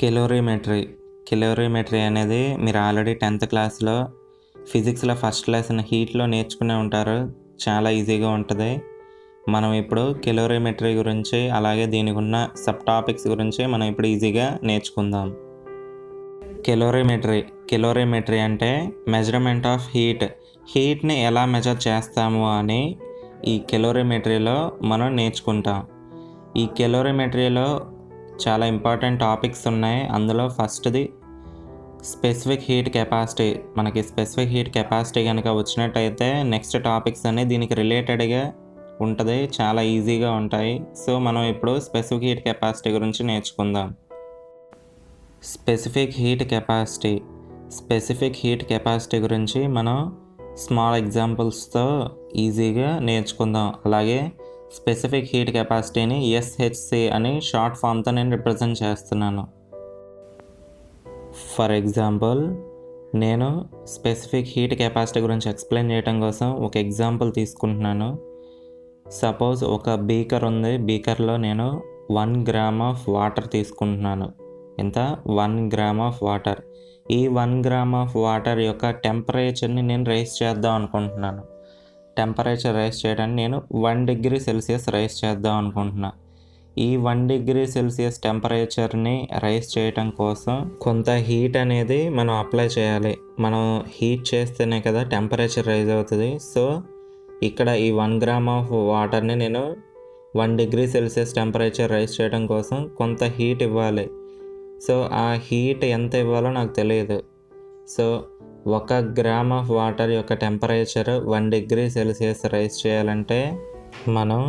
కెలోరీమెట్రీ. కెలోరీమెట్రీ అనేది మీరు already 10th క్లాస్‌లో ఫిజిక్స్‌లో ఫస్ట్ లెసన్ హీట్‌లో నేర్చుకునే ఉంటారు. చాలా ఈజీగా ఉంటది. మనం ఇప్పుడు కెలోరీమెట్రీ గురించి, అలాగే దీనికి ఉన్న సబ్ టాపిక్స్ గురించి మనం ఇప్పుడు ఈజీగా నేర్చుకుందాం. కెలోరీమెట్రీ అంటే మెజర్మెంట్ ఆఫ్ హీట్. హీట్‌ని ఎలా మెజర్ చేస్తాము అని ఈ కెలోరీమెట్రీలో మనం నేర్చుకుంటాం. ఈ కెలోరీమెట్రీలో చాలా ఇంపార్టెంట్ టాపిక్స్ ఉన్నాయి. అందులో ఫస్ట్‌ది స్పెసిఫిక్ హీట్ కెపాసిటీ. మనకి స్పెసిఫిక్ హీట్ కెపాసిటీ కనుక వచ్చినట్టయితే నెక్స్ట్ టాపిక్స్ అన్నీ దీనికి రిలేటెడ్‌గా ఉంటది. చాలా ఈజీగా ఉంటాయి. సో, మనం ఇప్పుడు స్పెసిఫిక్ హీట్ కెపాసిటీ గురించి నేర్చుకుందాం. స్పెసిఫిక్ హీట్ కెపాసిటీ గురించి మనం స్మాల్ ఎగ్జాంపుల్స్తో ఈజీగా నేర్చుకుందాం. అలాగే స్పెసిఫిక్ హీట్ కెపాసిటీని ఎస్హెచ్సి అని షార్ట్ ఫామ్తో నేను రిప్రజెంట్ చేస్తున్నాను. ఫర్ ఎగ్జాంపుల్, నేను స్పెసిఫిక్ హీట్ కెపాసిటీ గురించి ఎక్స్ప్లెయిన్ చేయడం కోసం ఒక ఎగ్జాంపుల్ తీసుకుంటున్నాను. సపోజ్ ఒక బీకర్ ఉంది. బీకర్లో నేను 1 గ్రామ్ ఆఫ్ వాటర్ తీసుకుంటున్నాను. ఎంత? 1 గ్రామ్ ఆఫ్ వాటర్. ఈ 1 గ్రామ్ ఆఫ్ వాటర్ యొక్క టెంపరేచర్ని నేను రైస్ చేద్దాం అనుకుంటున్నాను. టెంపరేచర్ రైస్ చేయడానికి నేను 1 డిగ్రీ సెల్సియస్ రైస్ చేద్దాం అనుకుంటున్నా. ఈ 1 డిగ్రీ సెల్సియస్ టెంపరేచర్ని రైస్ చేయటం కోసం కొంత హీట్ అనేది మనం అప్లై చేయాలి. మనం హీట్ చేస్తేనే కదా టెంపరేచర్ రైజ్ అవుతుంది. సో, ఇక్కడ ఈ 1 గ్రామ్ ఆఫ్ వాటర్ని నేను 1 డిగ్రీ సెల్సియస్ టెంపరేచర్ రైస్ చేయడం కోసం కొంత హీట్ ఇవ్వాలి. సో, ఆ హీట్ ఎంత ఇవ్వాలో నాకు తెలియదు. సో, 1 గ్రామ్ ఆఫ్ వాటర్ యొక్క టెంపరేచర్ 1 డిగ్రీ సెల్సియస్ రైస్ చేయాలంటే మనం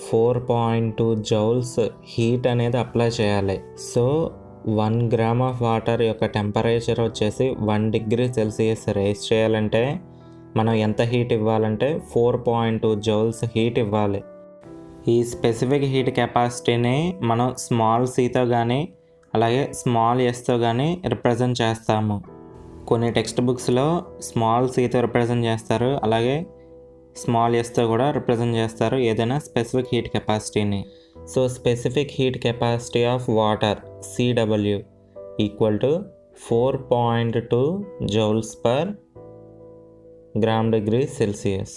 4.2 జౌల్స్ హీట్ అనేది అప్లై చేయాలి. సో, 1 గ్రామ్ ఆఫ్ వాటర్ యొక్క టెంపరేచర్ వచ్చేసి 1 డిగ్రీ సెల్సియస్ రైస్ చేయాలంటే మనం ఎంత హీట్ ఇవ్వాలంటే 4.2 జౌల్స్ హీట్ ఇవ్వాలి. ఈ స్పెసిఫిక్ హీట్ కెపాసిటీని మనం స్మాల్ సితో కానీ అలాగే స్మాల్ ఎస్తో కానీ రిప్రజెంట్ చేస్తాము. కొన్ని టెక్స్ట్ బుక్స్లో స్మాల్ సితో రిప్రజెంట్ చేస్తారు, అలాగే స్మాల్ ఎస్తో కూడా రిప్రజెంట్ చేస్తారు ఏదైనా స్పెసిఫిక్ హీట్ కెపాసిటీని. So, specific heat capacity of water CW equal to 4.2 joules per gram degree Celsius.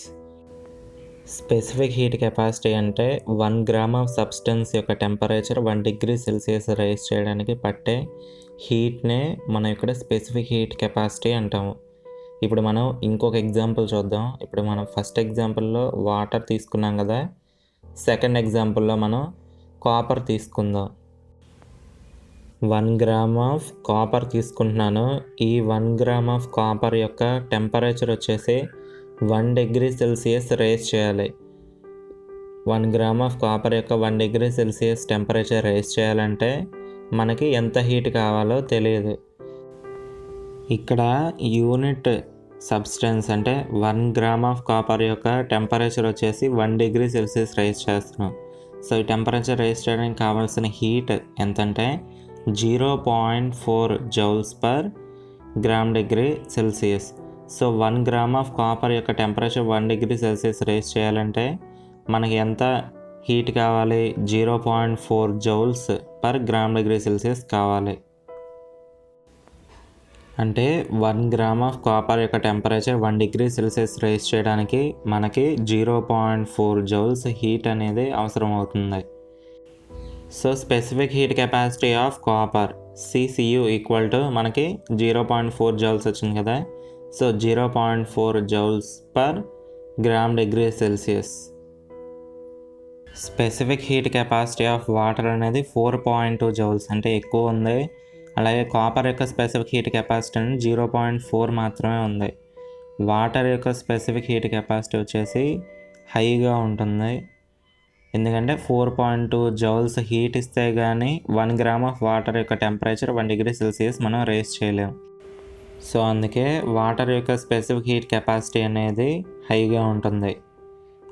Specific heat capacity అంటే 1 గ్రామ్ ఆఫ్ సబ్స్టెన్స్ యొక్క టెంపరేచర్ 1 డిగ్రీ సెల్సియస్ రైస్ చేయడానికి పట్టే హీట్నే మనం ఇక్కడ స్పెసిఫిక్ హీట్ కెపాసిటీ అంటాము. ఇప్పుడు మనం ఇంకొక ఎగ్జాంపుల్ చూద్దాం. ఇప్పుడు మనం ఫస్ట్ ఎగ్జాంపుల్లో వాటర్ తీసుకున్నాం కదా, సెకండ్ ఎగ్జాంపుల్లో మనం కాపర్ తీసుకుందాం. 1 గ్రామ్ ఆఫ్ కాపర్ తీసుకుంటున్నాను. ఈ 1 గ్రామ్ ఆఫ్ కాపర్ యొక్క టెంపరేచర్ వచ్చేసి 1 డిగ్రీ సెల్సియస్ రైస్ చేయాలి. 1 గ్రామ్ ఆఫ్ కాపర్ యొక్క 1 డిగ్రీ సెల్సియస్ టెంపరేచర్ రైస్ చేయాలంటే మనకి ఎంత హీట్ కావాలో తెలియదు. ఇక్కడ యూనిట్ సబ్స్టెన్స్ అంటే 1 గ్రామ్ ఆఫ్ కాపర్ యొక్క టెంపరేచర్ వచ్చేసి 1 డిగ్రీ సెల్సియస్ రైస్ చేస్తున్నాం. సో, ఈ టెంపరేచర్ రైస్ చేయడానికి కావాల్సిన హీట్ ఎంతంటే 0.4 joules per gram degree Celsius. So, 1 gram of copper యొక్క టెంపరేచర్ 1 డిగ్రీ సెల్సియస్ రైస్ చేయాలంటే మనకి ఎంత హీట్ కావాలి? 0.4 joules per gram degree Celsius కావాలి. అంటే 1 గ్రామ్ ఆఫ్ కాపర్ యొక్క టెంపరేచర్ 1 డిగ్రీ సెల్సియస్ రైస్ చేయడానికి మనకి 0.4 జౌల్స్ హీట్ అనేది అవసరం అవుతుంది. So, specific heat capacity of copper CCU equal to మనకి 0.4 జౌల్స్ వచ్చింది కదా. So, 0.4 joules per gram degree Celsius. Specific heat capacity of water అనేది 4.2 జౌల్స్ అంటే ఎక్కువ ఉంది. అలాగే కాపర్ యొక్క స్పెసిఫిక్ హీట్ కెపాసిటీ అనేది 0.4 మాత్రమే ఉంది. వాటర్ యొక్క స్పెసిఫిక్ హీట్ కెపాసిటీ వచ్చేసి హైగా ఉంటుంది. ఎందుకంటే 4.2 జౌల్స్ హీట్ ఇస్తే కానీ 1 గ్రామ్ ఆఫ్ వాటర్ యొక్క టెంపరేచర్ 1 డిగ్రీ సెల్సియస్ మనం రైస్ చేయలేం. సో, అందుకే వాటర్ యొక్క స్పెసిఫిక్ హీట్ కెపాసిటీ అనేది హైగా ఉంటుంది.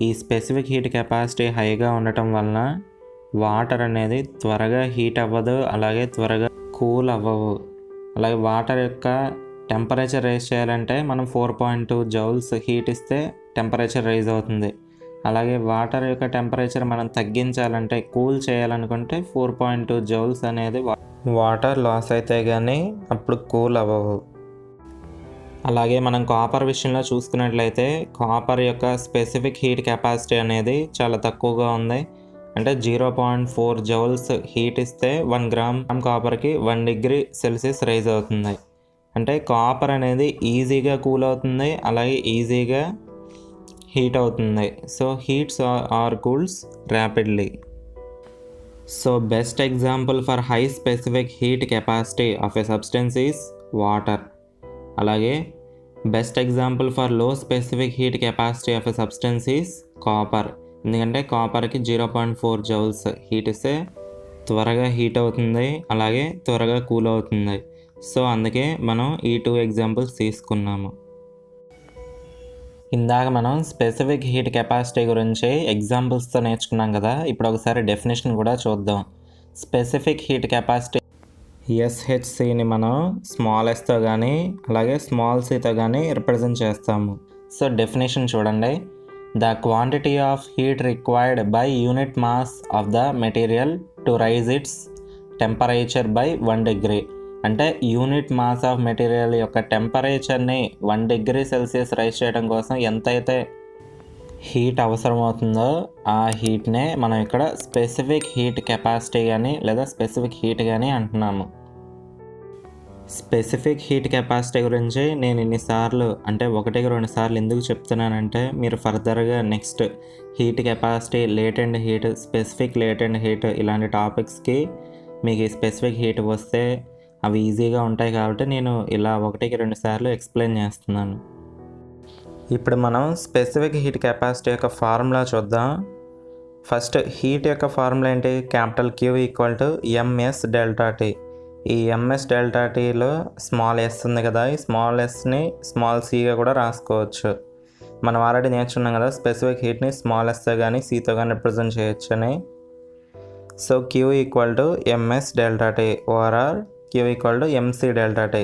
ఈ స్పెసిఫిక్ హీట్ కెపాసిటీ హైగా ఉండటం వలన వాటర్ అనేది త్వరగా హీట్ అవ్వదు, అలాగే త్వరగా కూల్ అవ్వవు. అలాగే వాటర్ యొక్క టెంపరేచర్ రైజ్ చేయాలంటే మనం 4.2 జౌల్స్ హీట్ ఇస్తే టెంపరేచర్ రైజ్ అవుతుంది. అలాగే వాటర్ యొక్క టెంపరేచర్ మనం తగ్గించాలంటే కూల్ చేయాలనుకుంటే 4.2 జౌల్స్ అనేది వాటర్ లాస్ అయితే కానీ అప్పుడు కూల్ అవ్వవు. అలాగే మనం కాపర్ విషయంలో చూసుకున్నట్లయితే కాపర్ యొక్క స్పెసిఫిక్ హీట్ కెపాసిటీ అనేది చాలా తక్కువగా ఉంది. అంటే 0.4 జౌల్స్ హీట్ ఇస్తే 1 గ్రామ్ కాపర్కి 1 డిగ్రీ సెల్సియస్ రైజ్ అవుతుంది. అంటే కాపర్ అనేది ఈజీగా కూల్ అవుతుంది, అలాగే ఈజీగా హీట్ అవుతుంది. So heats or cools rapidly. So best example for high specific heat capacity of a substance is water. అలాగే best example for low specific heat capacity of a substance is copper. ఎందుకంటే కాపర్కి 0.4 joules heat ఇస్తే త్వరగా heat అవుతుంది, అలాగే త్వరగా cool అవుతుంది. So అందుకే మనం ఈ 2 ఎగ్జాంపుల్స్ తీసుకున్నాము. ఇందాక మనం స్పెసిఫిక్ హీట్ కెపాసిటీ గురించి ఎగ్జాంపుల్స్తో నేర్చుకున్నాం కదా. ఇప్పుడు ఒకసారి డెఫినేషన్ కూడా చూద్దాం. స్పెసిఫిక్ హీట్ కెపాసిటీ SHCని మనం స్మాల్ ఎస్తో కానీ అలాగే స్మాల్ సితో కానీ రిప్రజెంట్ చేస్తాము. సో డెఫినేషన్ చూడండి. The quantity of heat required by unit mass of the material to raise its temperature by 1 degree. అంటే యూనిట్ మాస్ ఆఫ్ మెటీరియల్ యొక్క టెంపరేచర్ని 1 డిగ్రీ సెల్సియస్ రైజ్ చేయడం కోసం ఎంతైతే హీట్ అవసరమవుతుందో ఆ హీట్నే మనం ఇక్కడ స్పెసిఫిక్ హీట్ కెపాసిటీ కానీ లేదా స్పెసిఫిక్ హీట్ కానీ అంటున్నాము. స్పెసిఫిక్ హీట్ కెపాసిటీ గురించి నేను ఇన్నిసార్లు అంటే 1-2 సార్లు ఎందుకు చెప్తున్నానంటే మీరు ఫర్దర్గా next heat capacity, latent heat, specific latent heat ఇలాంటి టాపిక్స్కి మీకు ఈ స్పెసిఫిక్ హీట్ వస్తే అవి ఈజీగా ఉంటాయి కాబట్టి నేను ఇలా 1-2 సార్లు ఎక్స్ప్లెయిన్ చేస్తున్నాను. ఇప్పుడు మనం స్పెసిఫిక్ హీట్ కెపాసిటీ యొక్క ఫార్ములా చూద్దాం. ఫస్ట్ హీట్ యొక్క ఫార్ములా ఏంటి? Q = MS ∆T. ఈ MS ∆Tలో స్మాల్ ఎస్ ఉంది కదా, ఈ స్మాల్ ఎస్ని స్మాల్ సిగా కూడా రాసుకోవచ్చు. మనం ఆల్రెడీ నేర్చుకున్నాం కదా స్పెసిఫిక్ హీట్ని స్మాల్ ఎస్తో కానీ సితో కానీ రిప్రజెంట్ చేయొచ్చు అని. So Q = MS ∆T ORR Q = MC ∆T,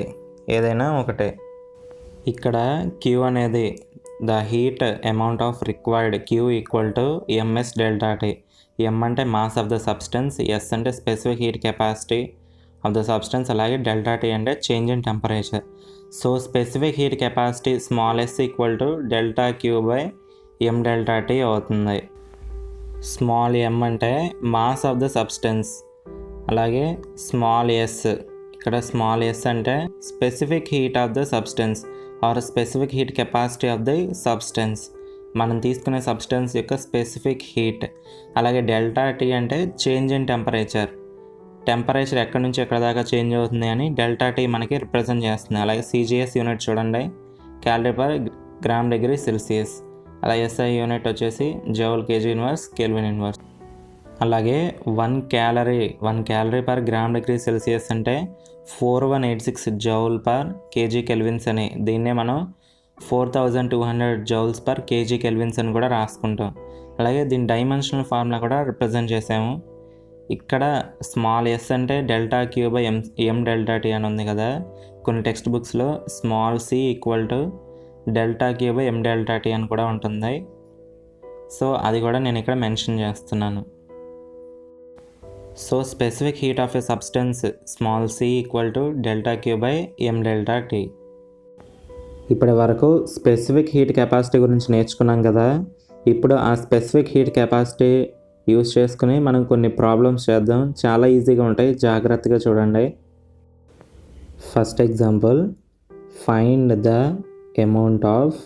ఏదైనా ఒకటే. ఇక్కడ Q అనేది the heat amount of required. Q = MS ∆T. M అంటే mass of the substance, S అంటే specific heat capacity of the substance, అలాగే ∆T అంటే change in temperature. So specific heat capacity small s = ∆Q/m ∆T అవుతుంది. Small m అంటే mass of the substance, అలాగే small s ఇక్కడ small s అంటే specific heat of the substance or specific heat capacity of the substance, మనం తీసుకునే substance యొక్క specific heat. అలాగే ∆T అంటే చేంజ్ ఇన్ టెంపరేచర్, టెంపరేచర్ ఎక్కడి నుంచి ఎక్కడ దాకా చేంజ్ అవుతుంది అని ∆T మనకి రిప్రజెంట్ చేస్తుంది. అలాగే CGS యూనిట్ చూడండి, calorie/గ్రామ్ డిగ్రీ సెల్సియస్. అలాగే SI యూనిట్ వచ్చేసి జౌల్ kg/1 కెల్విన్ ఇన్వర్స్. అలాగే 1 calorie/గ్రామ్ డిగ్రీ సెల్సియస్ అంటే 4186 Joule/kg కెల్విన్స్ అని. దీన్నే మనం 4200 Joules/kg కెల్విన్స్ అని కూడా రాసుకుంటాం. అలాగే దీని డైమెన్షనల్ ఫార్ములా కూడా రిప్రజెంట్ చేసాము. ఇక్కడ స్మాల్ s అంటే ∆Q/m ∆T అని ఉంది కదా. కొన్ని టెక్స్ట్ బుక్స్లో స్మాల్ c = ∆Q/m ∆T అని కూడా ఉంటుంది. సో అది కూడా నేను ఇక్కడ మెన్షన్ చేస్తున్నాను. So specific heat of a substance small c = ∆Q/m ∆T. ఇప్పటి వరకు స్పెసిఫిక్ హీట్ కెపాసిటీ గురించి నేర్చుకున్నాం కదా. ఇప్పుడు ఆ స్పెసిఫిక్ హీట్ కెపాసిటీ యూస్ చేసుకుని మనం కొన్ని ప్రాబ్లమ్స్ చేద్దాం. చాలా ఈజీగా ఉంటాయి, జాగ్రత్తగా చూడండి. First example, find the amount of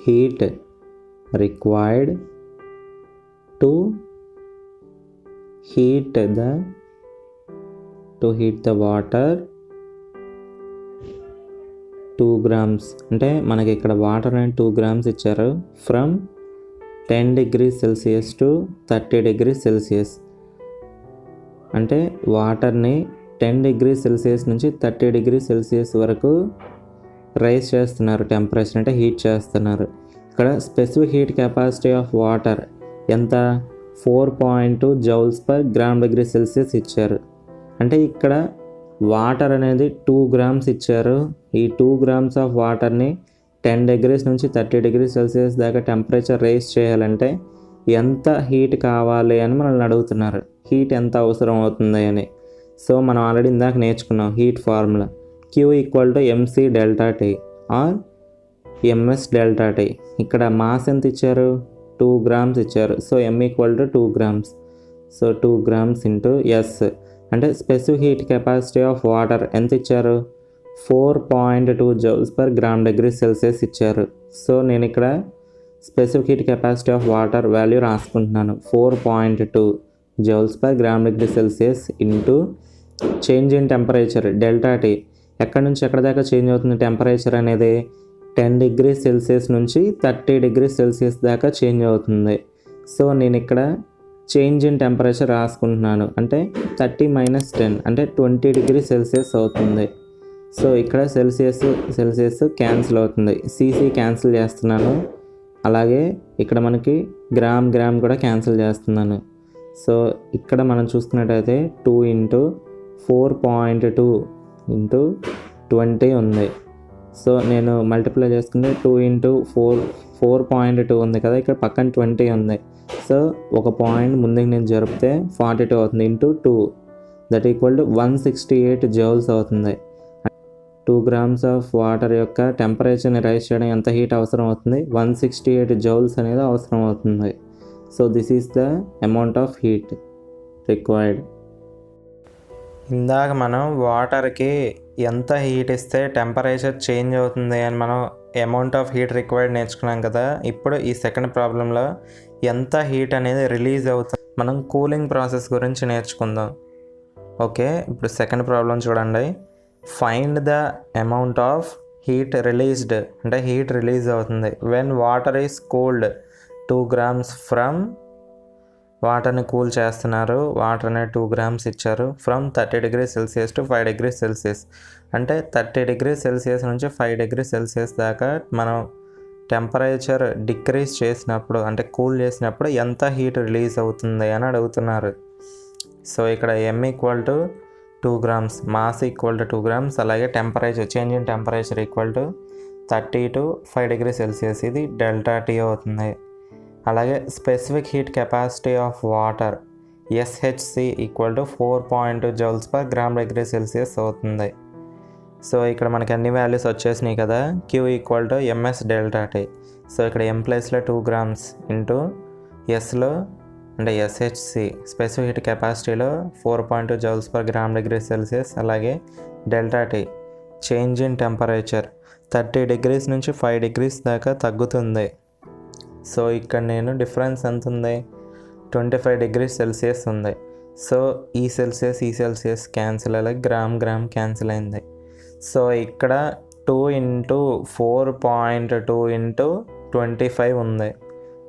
heat required to heat the water 2 grams. అంటే మనకి ఇక్కడ వాటర్ అనేది 2 grams ఇచ్చారు. From 10 degrees Celsius to 30 degrees Celsius. అంటే వాటర్ని 10 degrees Celsius నుంచి 30 degrees Celsius వరకు రైజ్ చేస్తున్నారు, టెంపరేచర్ అంటే హీట్ చేస్తున్నారు. ఇక్కడ specific heat capacity of water ఎంత? 4.2 Joules/గ్రామ్ డిగ్రీ సెల్సియస్ ఇచ్చారు. అంటే ఇక్కడ వాటర్ అనేది 2 grams ఇచ్చారు. ఈ 2 grams ఆఫ్ వాటర్ని 10 degrees నుంచి 30 degrees Celsius దాకా టెంపరేచర్ రైజ్ చేయాలంటే ఎంత హీట్ కావాలి అని మనల్ని అడుగుతున్నారు. హీట్ ఎంత అవసరం అవుతుంది అని. సో మనం ఆల్రెడీ ఇందాక నేర్చుకున్నాం heat formula Q equal to MC delta T or MS delta T. ఇక్కడ మాస్ ఎంత ఇచ్చారు? 2 grams ఇచ్చారు. So M equal to 2 grams. So 2 grams into S అంటే specific heat capacity of water ఎంత ఇచ్చారు? 4.2 joules per gram degree Celsius ఇచ్చారు. So నేను ఇక్కడ specific heat capacity of water value రాసుకుంటున్నాను. 4.2 joules per gram degree Celsius into change in temperature delta T. ఎక్కడి నుంచి ఎక్కడ దాకా చేంజ్ అవుతుంది టెంపరేచర్ అనేది? 10 degrees Celsius నుంచి 30 degrees Celsius దాకా చేంజ్ అవుతుంది. సో నేను ఇక్కడ చేంజ్ ఇన్ టెంపరేచర్ రాసుకుంటున్నాను. అంటే 30 - 10 అంటే 20 degrees Celsius అవుతుంది. సో ఇక్కడ సెల్సియస్ క్యాన్సిల్ అవుతుంది. CC క్యాన్సిల్ చేస్తున్నాను. అలాగే ఇక్కడ మనకి గ్రామ్ కూడా క్యాన్సిల్ చేస్తున్నాను. సో ఇక్కడ మనం చూసుకున్నట్టయితే 2 × 4.2 × 20 ఉంది. సో నేను మల్టిప్లై చేసుకుంటే 2 × 4.2 ఉంది కదా, ఇక్కడ పక్కన 20 ఉంది. సో ఒక పాయింట్ ముందుకు నేను జరిపితే 42 అవుతుంది into 2 that equal to 168 joules అవుతుంది. 2 grams ఆఫ్ వాటర్ యొక్క టెంపరేచర్ని రైజ్ చేయడం ఎంత హీట్ అవసరం అవుతుంది? 168 joules అనేది అవసరం అవుతుంది. So this is the amount of heat required. ఇందాక మనం వాటర్కి ఎంత హీట్ ఇస్తే టెంపరేచర్ చేంజ్ అవుతుంది అని మనం అమౌంట్ ఆఫ్ హీట్ రిక్వైర్డ్ నేర్చుకున్నాం కదా. ఇప్పుడు ఈ సెకండ్ ప్రాబ్లంలో ఎంత హీట్ అనేది రిలీజ్ అవుతుంది మనం కూలింగ్ ప్రాసెస్ గురించి నేర్చుకుందాం. ఓకే, ఇప్పుడు సెకండ్ ప్రాబ్లం చూడండి. Find the amount of heat released అంటే హీట్ రిలీజ్ అవుతుంది when water is cooled 2 grams from వాటర్ని కూల్ చేస్తున్నారు. వాటర్ అనేది 2 grams ఇచ్చారు. From 30 degrees Celsius to 5 degrees Celsius అంటే 30 degrees Celsius నుంచి 5 degrees Celsius దాకా మనం టెంపరేచర్ డిక్రీజ్ చేసినప్పుడు అంటే కూల్ చేసినప్పుడు ఎంత హీట్ రిలీజ్ అవుతుంది అని అడుగుతున్నారు. సో ఇక్కడ M equal to 2 grams, mass equal to 2 grams, అలాగే temperature change in temperature equal to 30 to 5 degrees Celsius ఇది డెల్టా T అవుతుంది. అలాగే specific heat capacity of water SHC equal to 4.2 joules per gram degree Celsius అవుతుంది. So ఇక్కడ మనకి అన్ని values వచ్చేసినాయి కదా. Q equal to MS delta T. So ఇక్కడ M ప్లేస్లో 2 grams ఇంటూ Sలో అంటే SHC specific heat కెపాసిటీలో 4.2 joules per gram degree Celsius అలాగే delta T change in temperature 30 degrees నుంచి 5 degrees దాకా తగ్గుతుంది. సో ఇక్కడ నేను డిఫరెన్స్ ఎంత ఉంది? 25 degrees Celsius ఉంది. సో ఈ సెల్సియస్ క్యాన్సిల్ అలాగే గ్రామ్ క్యాన్సిల్ అయింది. సో ఇక్కడ 2 × 4.2 × 25 ఉంది.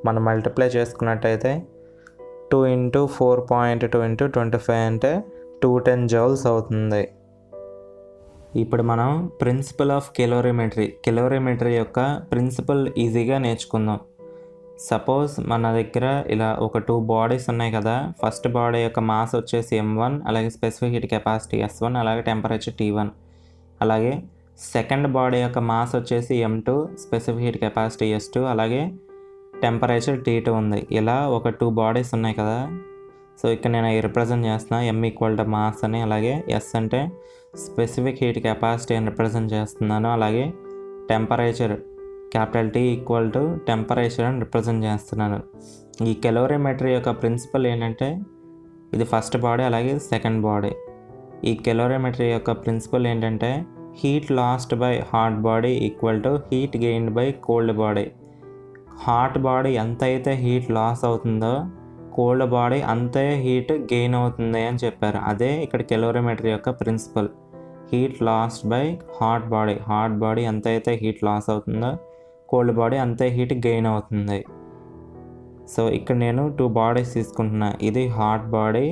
మనం మల్టిప్లై చేసుకున్నట్టయితే 2 × 4.2 × 25 అంటే 210 joules అవుతుంది. ఇప్పుడు మనం ప్రిన్సిపల్ ఆఫ్ కెలోరీమెట్రీ యొక్క ప్రిన్సిపల్ ఈజీగా నేర్చుకుందాం. సపోజ్ మన దగ్గర ఇలా ఒక 2 బాడీస్ ఉన్నాయి కదా. ఫస్ట్ బాడీ యొక్క మాస్ వచ్చేసి M1 అలాగే స్పెసిఫిక్ హీట్ కెపాసిటీ S1 అలాగే టెంపరేచర్ T1. అలాగే సెకండ్ బాడీ యొక్క మాస్ వచ్చేసి M2 specific heat capacity S2 అలాగే టెంపరేచర్ T2 ఉంది. ఇలా ఒక 2 బాడీస్ ఉన్నాయి కదా. సో ఇక్కడ నేను రిప్రజెంట్ చేస్తున్నా M ఈక్వల్ టు మాస్ అని, అలాగే S అంటే స్పెసిఫిక్ హీట్ కెపాసిటీ అని రిప్రజెంట్ చేస్తున్నాను, అలాగే temperature capital T equal to temperature అని రిప్రజెంట్ చేస్తున్నాను. ఈ కెలోరీమెట్రీ యొక్క ప్రిన్సిపల్ ఏంటంటే ఇది ఫస్ట్ బాడీ అలాగే సెకండ్ బాడీ. ఈ కెలోరీమెట్రీ యొక్క ప్రిన్సిపల్ ఏంటంటే heat last by hot body equal to heat gained by cold body. Hot body ఎంత అయితే హీట్ లాస్ అవుతుందో కోల్డ్ బాడీ అంతే హీట్ గెయిన్ అవుతుంది అని చెప్పారు. అదే ఇక్కడ కెలోరీమెట్రీ యొక్క principal. Heat last by hot body ఎంత అయితే హీట్ లాస్ అవుతుందో కోల్డ్ బాడీ అంతే హీట్ గెయిన్ అవుతుంది. సో ఇక్కడ నేను 2 బాడీస్ తీసుకుంటున్నా. ఇది హాట్ బాడీ,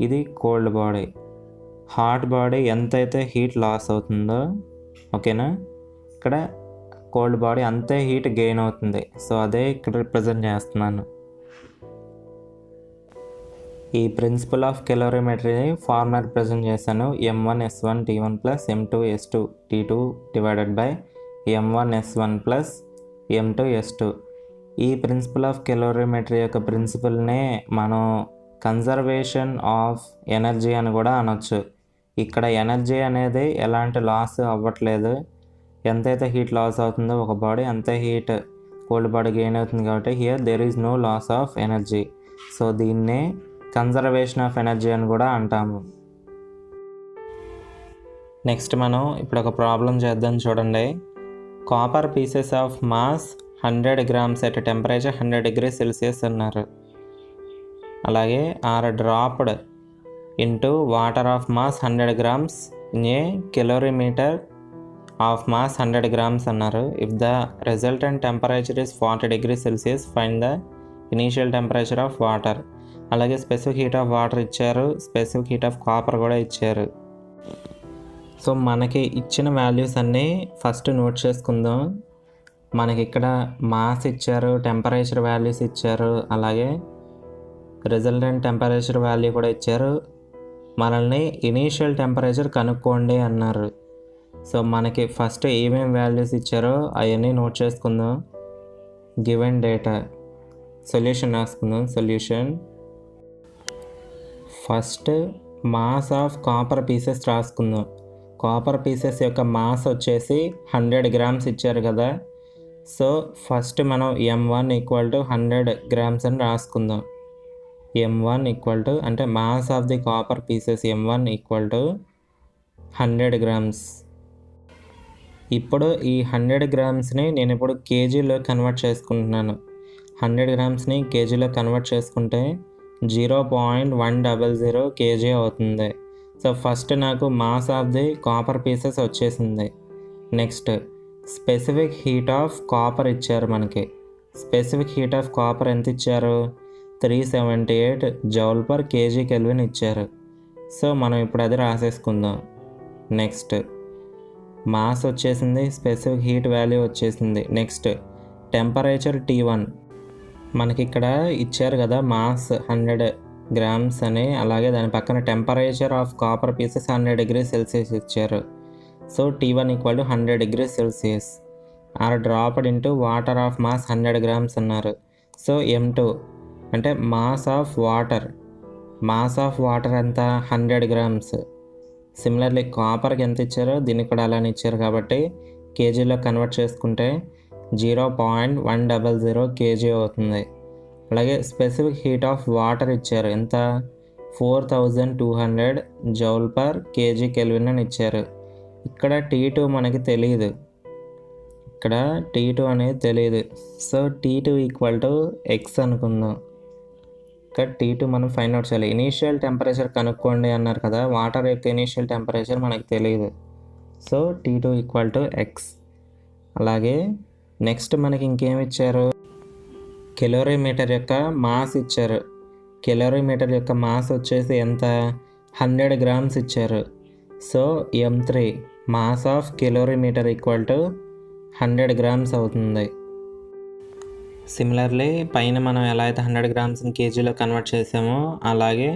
ఇది కోల్డ్ బాడీ. హాట్ బాడీ ఎంతైతే హీట్ లాస్ అవుతుందో ఓకేనా, ఇక్కడ కోల్డ్ బాడీ అంతే హీట్ గెయిన్ అవుతుంది. సో అదే ఇక్కడ రిప్రజెంట్ చేస్తున్నాను. ఈ ప్రిన్సిపల్ ఆఫ్ కెలోరీమెట్రీని ఫార్ములా రిప్రజెంట్ చేశాను. M1 S1 T1 plus M2 S2 T2 divided by M1 S1 plus M2 S2. ఈ ప్రిన్సిపల్ ఆఫ్ కెలోరీమెట్రీ యొక్క ప్రిన్సిపల్నే మనం కన్జర్వేషన్ ఆఫ్ ఎనర్జీ అని కూడా అనొచ్చు. ఇక్కడ ఎనర్జీ అనేది ఎలాంటి లాస్ అవ్వట్లేదు. ఎంతైతే హీట్ లాస్ అవుతుందో ఒక బాడీ అంతే హీట్ కోల్డ్ బాడీ గెయిన్ అవుతుంది కాబట్టి here there is no loss of energy. So దీన్నే కన్జర్వేషన్ ఆఫ్ ఎనర్జీ అని కూడా అంటాము. నెక్స్ట్ మనం ఇప్పుడు ఒక ప్రాబ్లం చేద్దాం చూడండి. Copper pieces of mass 100 grams at temperature 100 degrees Celsius అన్నారు. అలాగే are dropped into water of mass 100 grams in a kilometer of mass 100 grams అన్నారు. If the resultant temperature is 40 degrees Celsius find the initial temperature of water. అలాగే specific heat of water ఇచ్చారు, specific heat of copper కూడా ఇచ్చారు. So మనకి ఇచ్చిన values అన్నీ first note చేసుకుందాం. మనకి ఇక్కడ మాస్ ఇచ్చారు, టెంపరేచర్ వాల్యూస్ ఇచ్చారు, అలాగే రిజల్టెంట్ టెంపరేచర్ వాల్యూ కూడా ఇచ్చారు. మనల్ని ఇనీషియల్ టెంపరేచర్ కనుక్కోండి అన్నారు. సో మనకి ఫస్ట్ ఏమేమి వాల్యూస్ ఇచ్చారో అవన్నీ నోట్ చేసుకుందాం. గివెన్ డేటా సొల్యూషన్ రాసుకుందాం. Solution first mass of copper pieces రాసుకుందాం. కాపర్ పీసెస్ యొక్క మాస్ వచ్చేసి 100 grams ఇచ్చారు కదా. సో ఫస్ట్ మనం M1 ఈక్వల్ టు 100 grams అని రాసుకుందాం. M1 ఈక్వల్ టు అంటే mass of the copper pieces M1 equal to 100 grams. ఇప్పుడు ఈ 100 gramsని నేను ఇప్పుడు కేజీలో కన్వర్ట్ చేసుకుంటున్నాను. 100 gramsని కేజీలో కన్వర్ట్ చేసుకుంటే 0.100 kg అవుతుంది. సో ఫస్ట్ నాకు mass of the copper pieces వచ్చేసింది. Next specific heat of copper ఇచ్చారు మనకి. స్పెసిఫిక్ హీట్ ఆఫ్ కాపర్ ఎంత ఇచ్చారు? 378 Joule/kg/Kelvin ఇచ్చారు. సో మనం ఇప్పుడు అది రాసేసుకుందాం. నెక్స్ట్ మాస్ వచ్చేసింది, స్పెసిఫిక్ హీట్ వాల్యూ వచ్చేసింది. నెక్స్ట్ టెంపరేచర్ T1 మనకి ఇక్కడ ఇచ్చారు కదా, మాస్ 100 grams అని, అలాగే దాని పక్కన temperature of copper pieces 100 degrees Celsius ఇచ్చారు. So T1 equal to 100 degrees Celsius are dropped into water of mass 100 grams అన్నారు. సో M2 అంటే mass of water. Mass of water ఎంత? 100 grams. సిమిలర్లీ కాపర్కి ఎంత ఇచ్చారో దీనికి కూడా అలానే ఇచ్చారు కాబట్టి కేజీలో కన్వర్ట్ చేసుకుంటే 0.100 kg అవుతుంది. అలాగే స్పెసిఫిక్ హీట్ ఆఫ్ వాటర్ ఇచ్చారు ఎంత? 4200 Joule/kg/Kelvin అని ఇచ్చారు. ఇక్కడ T2 మనకి తెలియదు, ఇక్కడ T2 అనేది తెలియదు. So T2 equal to X అనుకుందాం. ఇక్కడ T2 మనం ఫైండ్ అవుట్ చేయాలి. ఇనీషియల్ టెంపరేచర్ కనుక్కోండి అన్నారు కదా, వాటర్ యొక్క ఇనీషియల్ టెంపరేచర్ మనకు తెలియదు. So T2 equal to X. అలాగే నెక్స్ట్ మనకి ఇంకేమి ఇచ్చారు? కెలోరీమీటర్ యొక్క మాస్ ఇచ్చారు. కెలోరీమీటర్ యొక్క మాస్ వచ్చేసి ఎంత? 100 grams ఇచ్చారు. So M3 mass of calorimeter equal to 100 grams అవుతుంది. సిమిలర్లీ పైన మనం ఎలా అయితే 100 grams కేజీలో కన్వర్ట్ చేసామో అలాగే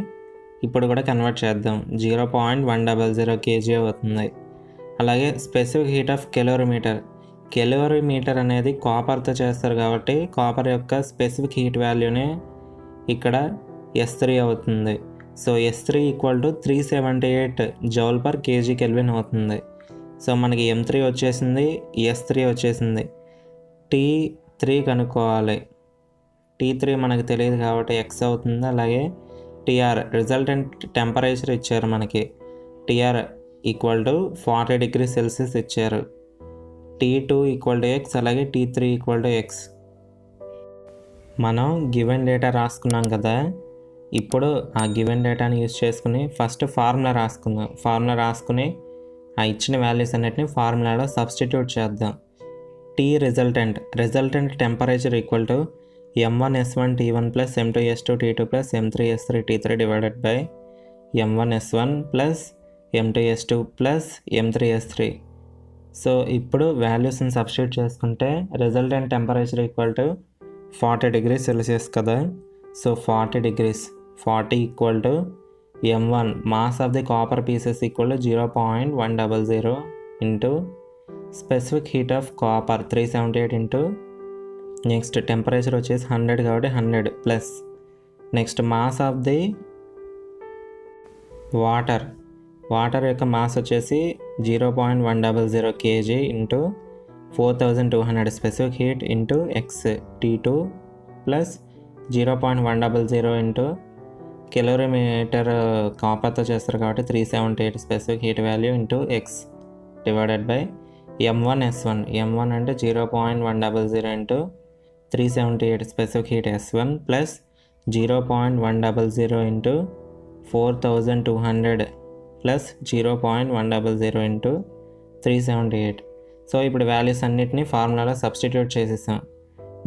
ఇప్పుడు కూడా కన్వర్ట్ చేద్దాం. 0.100 kg అవుతుంది. అలాగే specific heat of calorimeter. Calorimeter అనేది కాపర్తో చేస్తారు కాబట్టి కాపర్ యొక్క స్పెసిఫిక్ హీట్ వాల్యూనే ఇక్కడ S3 అవుతుంది. So S3 equal to 378 Joule/kg/Kelvin అవుతుంది. సో మనకి M3 వచ్చేసింది, S3 వచ్చేసింది. T3 కనుక్కోవాలి. T3 మనకు తెలియదు కాబట్టి X అవుతుంది. అలాగే TR రిజల్టెంట్ టెంపరేచర్ ఇచ్చారు మనకి. TR equal to 40 degrees Celsius ఇచ్చారు. T2 ఈక్వల్ టు X, అలాగే T3 ఈక్వల్ టు X. మనం గివెన్ డేటా రాసుకున్నాం కదా, ఇప్పుడు ఆ గివెన్ డేటాని యూజ్ చేసుకుని ఫస్ట్ ఫార్ములా రాసుకుందాం. ఫార్ములా రాసుకుని ఆ ఇచ్చిన వాల్యూస్ అన్నిటిని ఫార్ములాలో సబ్స్టిట్యూట్ చేద్దాం. Resultant temperature equal to M1S1 T1 plus M2S2 T2 plus M3S3 T3 divided by M1S1 plus M2S2 plus M3S3. So ఇప్పుడు వాల్యూస్ని సబ్స్టిట్యూట్ చేసుకుంటే resultant temperature equal to 40 degrees Celsius కదా. So 40 equal to M1 mass of the copper pieces equal to 0.100 into specific heat of copper 378 into next temperature వచ్చేసి 100 కాబట్టి 100 plus next mass of the water యొక్క mass వచ్చేసి 0.100 kg into 4200 specific heat into X T2 plus 0.100 into kilometre కాపర్తో చేస్తారు కాబట్టి 378 specific heat value into X divided by M1 అంటే 0.100 into 378 specific heat S1 plus 0.100 into 4200 plus 0.100 into 378. So ఇప్పుడు values అన్నిటినీ ఫార్ములాలో substitute చేసేసాం.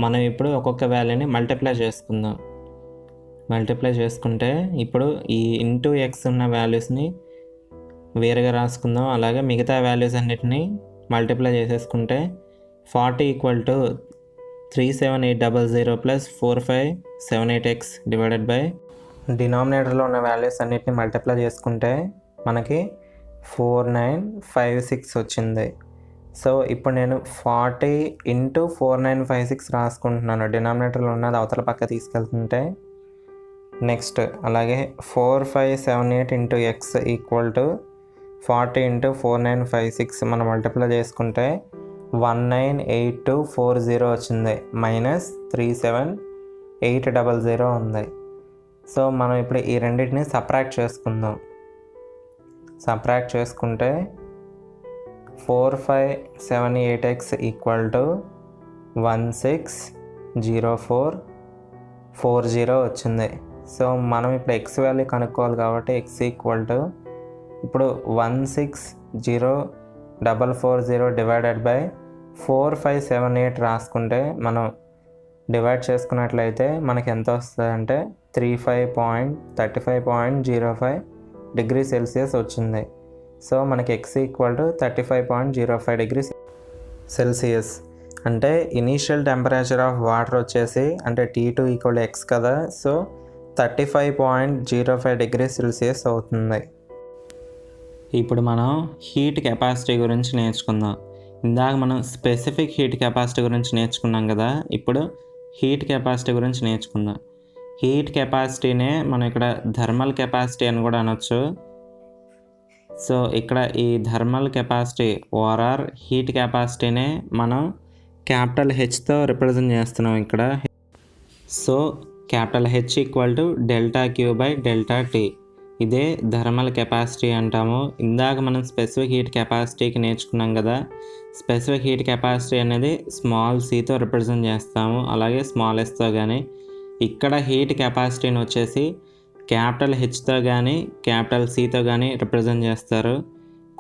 మనం ఇప్పుడు ఒక్కొక్క వాల్యూని మల్టిప్లై చేసుకుందాం. మల్టిప్లై చేసుకుంటే ఇప్పుడు ఈ ఇంటూ ఎక్స్ ఉన్న వాల్యూస్ని వేరుగా రాసుకుందాం. అలాగే మిగతా వాల్యూస్ అన్నిటినీ మల్టిప్లై చేసేసుకుంటే 40 = 37800 ప్లస్ 4578x డివైడెడ్ బై డినామినేటర్లో ఉన్న వాల్యూస్ అన్నిటిని మల్టిప్లై చేసుకుంటే మనకి 4956 వచ్చింది. సో ఇప్పుడు నేను 40 ఇంటూ 4956 రాసుకుంటున్నాను. డినామినేటర్లో ఉన్నది అవతల పక్క తీసుకెళ్తుంటే నెక్స్ట్ అలాగే 4578 into X equal to 40 into 4956 మనం మల్టిప్లై చేసుకుంటే 198240 వచ్చింది, మైనస్ 37800 ఉంది. సో మనం ఇప్పుడు ఈ రెండింటిని సబ్ట్రాక్ట్ చేసుకుందాం. సబ్ట్రాక్ట్ చేసుకుంటే 4578x ఈక్వల్ టు 160440 వచ్చింది. సో మనం ఇప్పుడు ఎక్స్ వాల్యూ కనుక్కోవాలి కాబట్టి ఎక్స్ ఈక్వల్ టు ఇప్పుడు 160440 డివైడెడ్ బై 4578 రాసుకుంటే మనం డివైడ్ చేసుకున్నట్లయితే మనకి ఎంత వస్తుంది అంటే 35.05 డిగ్రీ సెల్సియస్ వచ్చింది. సో మనకి X equal to 35.05 degree Celsius. అంటే ఇనీషియల్ టెంపరేచర్ ఆఫ్ వాటర్ వచ్చేసి అంటే T2 ఈక్వల్ టు ఎక్స్ కదా, సో 35.05 డిగ్రీ సెల్సియస్ అవుతుంది. ఇప్పుడు మనం హీట్ కెపాసిటీ గురించి నేర్చుకుందాం. ఇందాక మనం స్పెసిఫిక్ హీట్ కెపాసిటీ గురించి నేర్చుకున్నాం కదా, ఇప్పుడు హీట్ కెపాసిటీ గురించి నేర్చుకుందాం. హీట్ కెపాసిటీనే మనం ఇక్కడ థర్మల్ కెపాసిటీ అని కూడా అనొచ్చు. సో ఇక్కడ ఈ థర్మల్ కెపాసిటీ ఓఆర్ఆర్ హీట్ కెపాసిటీనే మనం క్యాపిటల్ హెచ్తో రిప్రజెంట్ చేస్తున్నాం ఇక్కడ. So capital H equal to delta Q by delta tea, ఇదే థర్మల్ కెపాసిటీ అంటాము. ఇందాక మనం స్పెసిఫిక్ హీట్ కెపాసిటీకి నేర్చుకున్నాం కదా, స్పెసిఫిక్ హీట్ కెపాసిటీ అనేది స్మాల్ సితో రిప్రజెంట్ చేస్తాము, అలాగే స్మాల్ ఎస్తో కానీ. ఇక్కడ హీట్ కెపాసిటీని వచ్చేసి క్యాపిటల్ హెచ్తో కానీ క్యాపిటల్ సితో కానీ రిప్రజెంట్ చేస్తారు.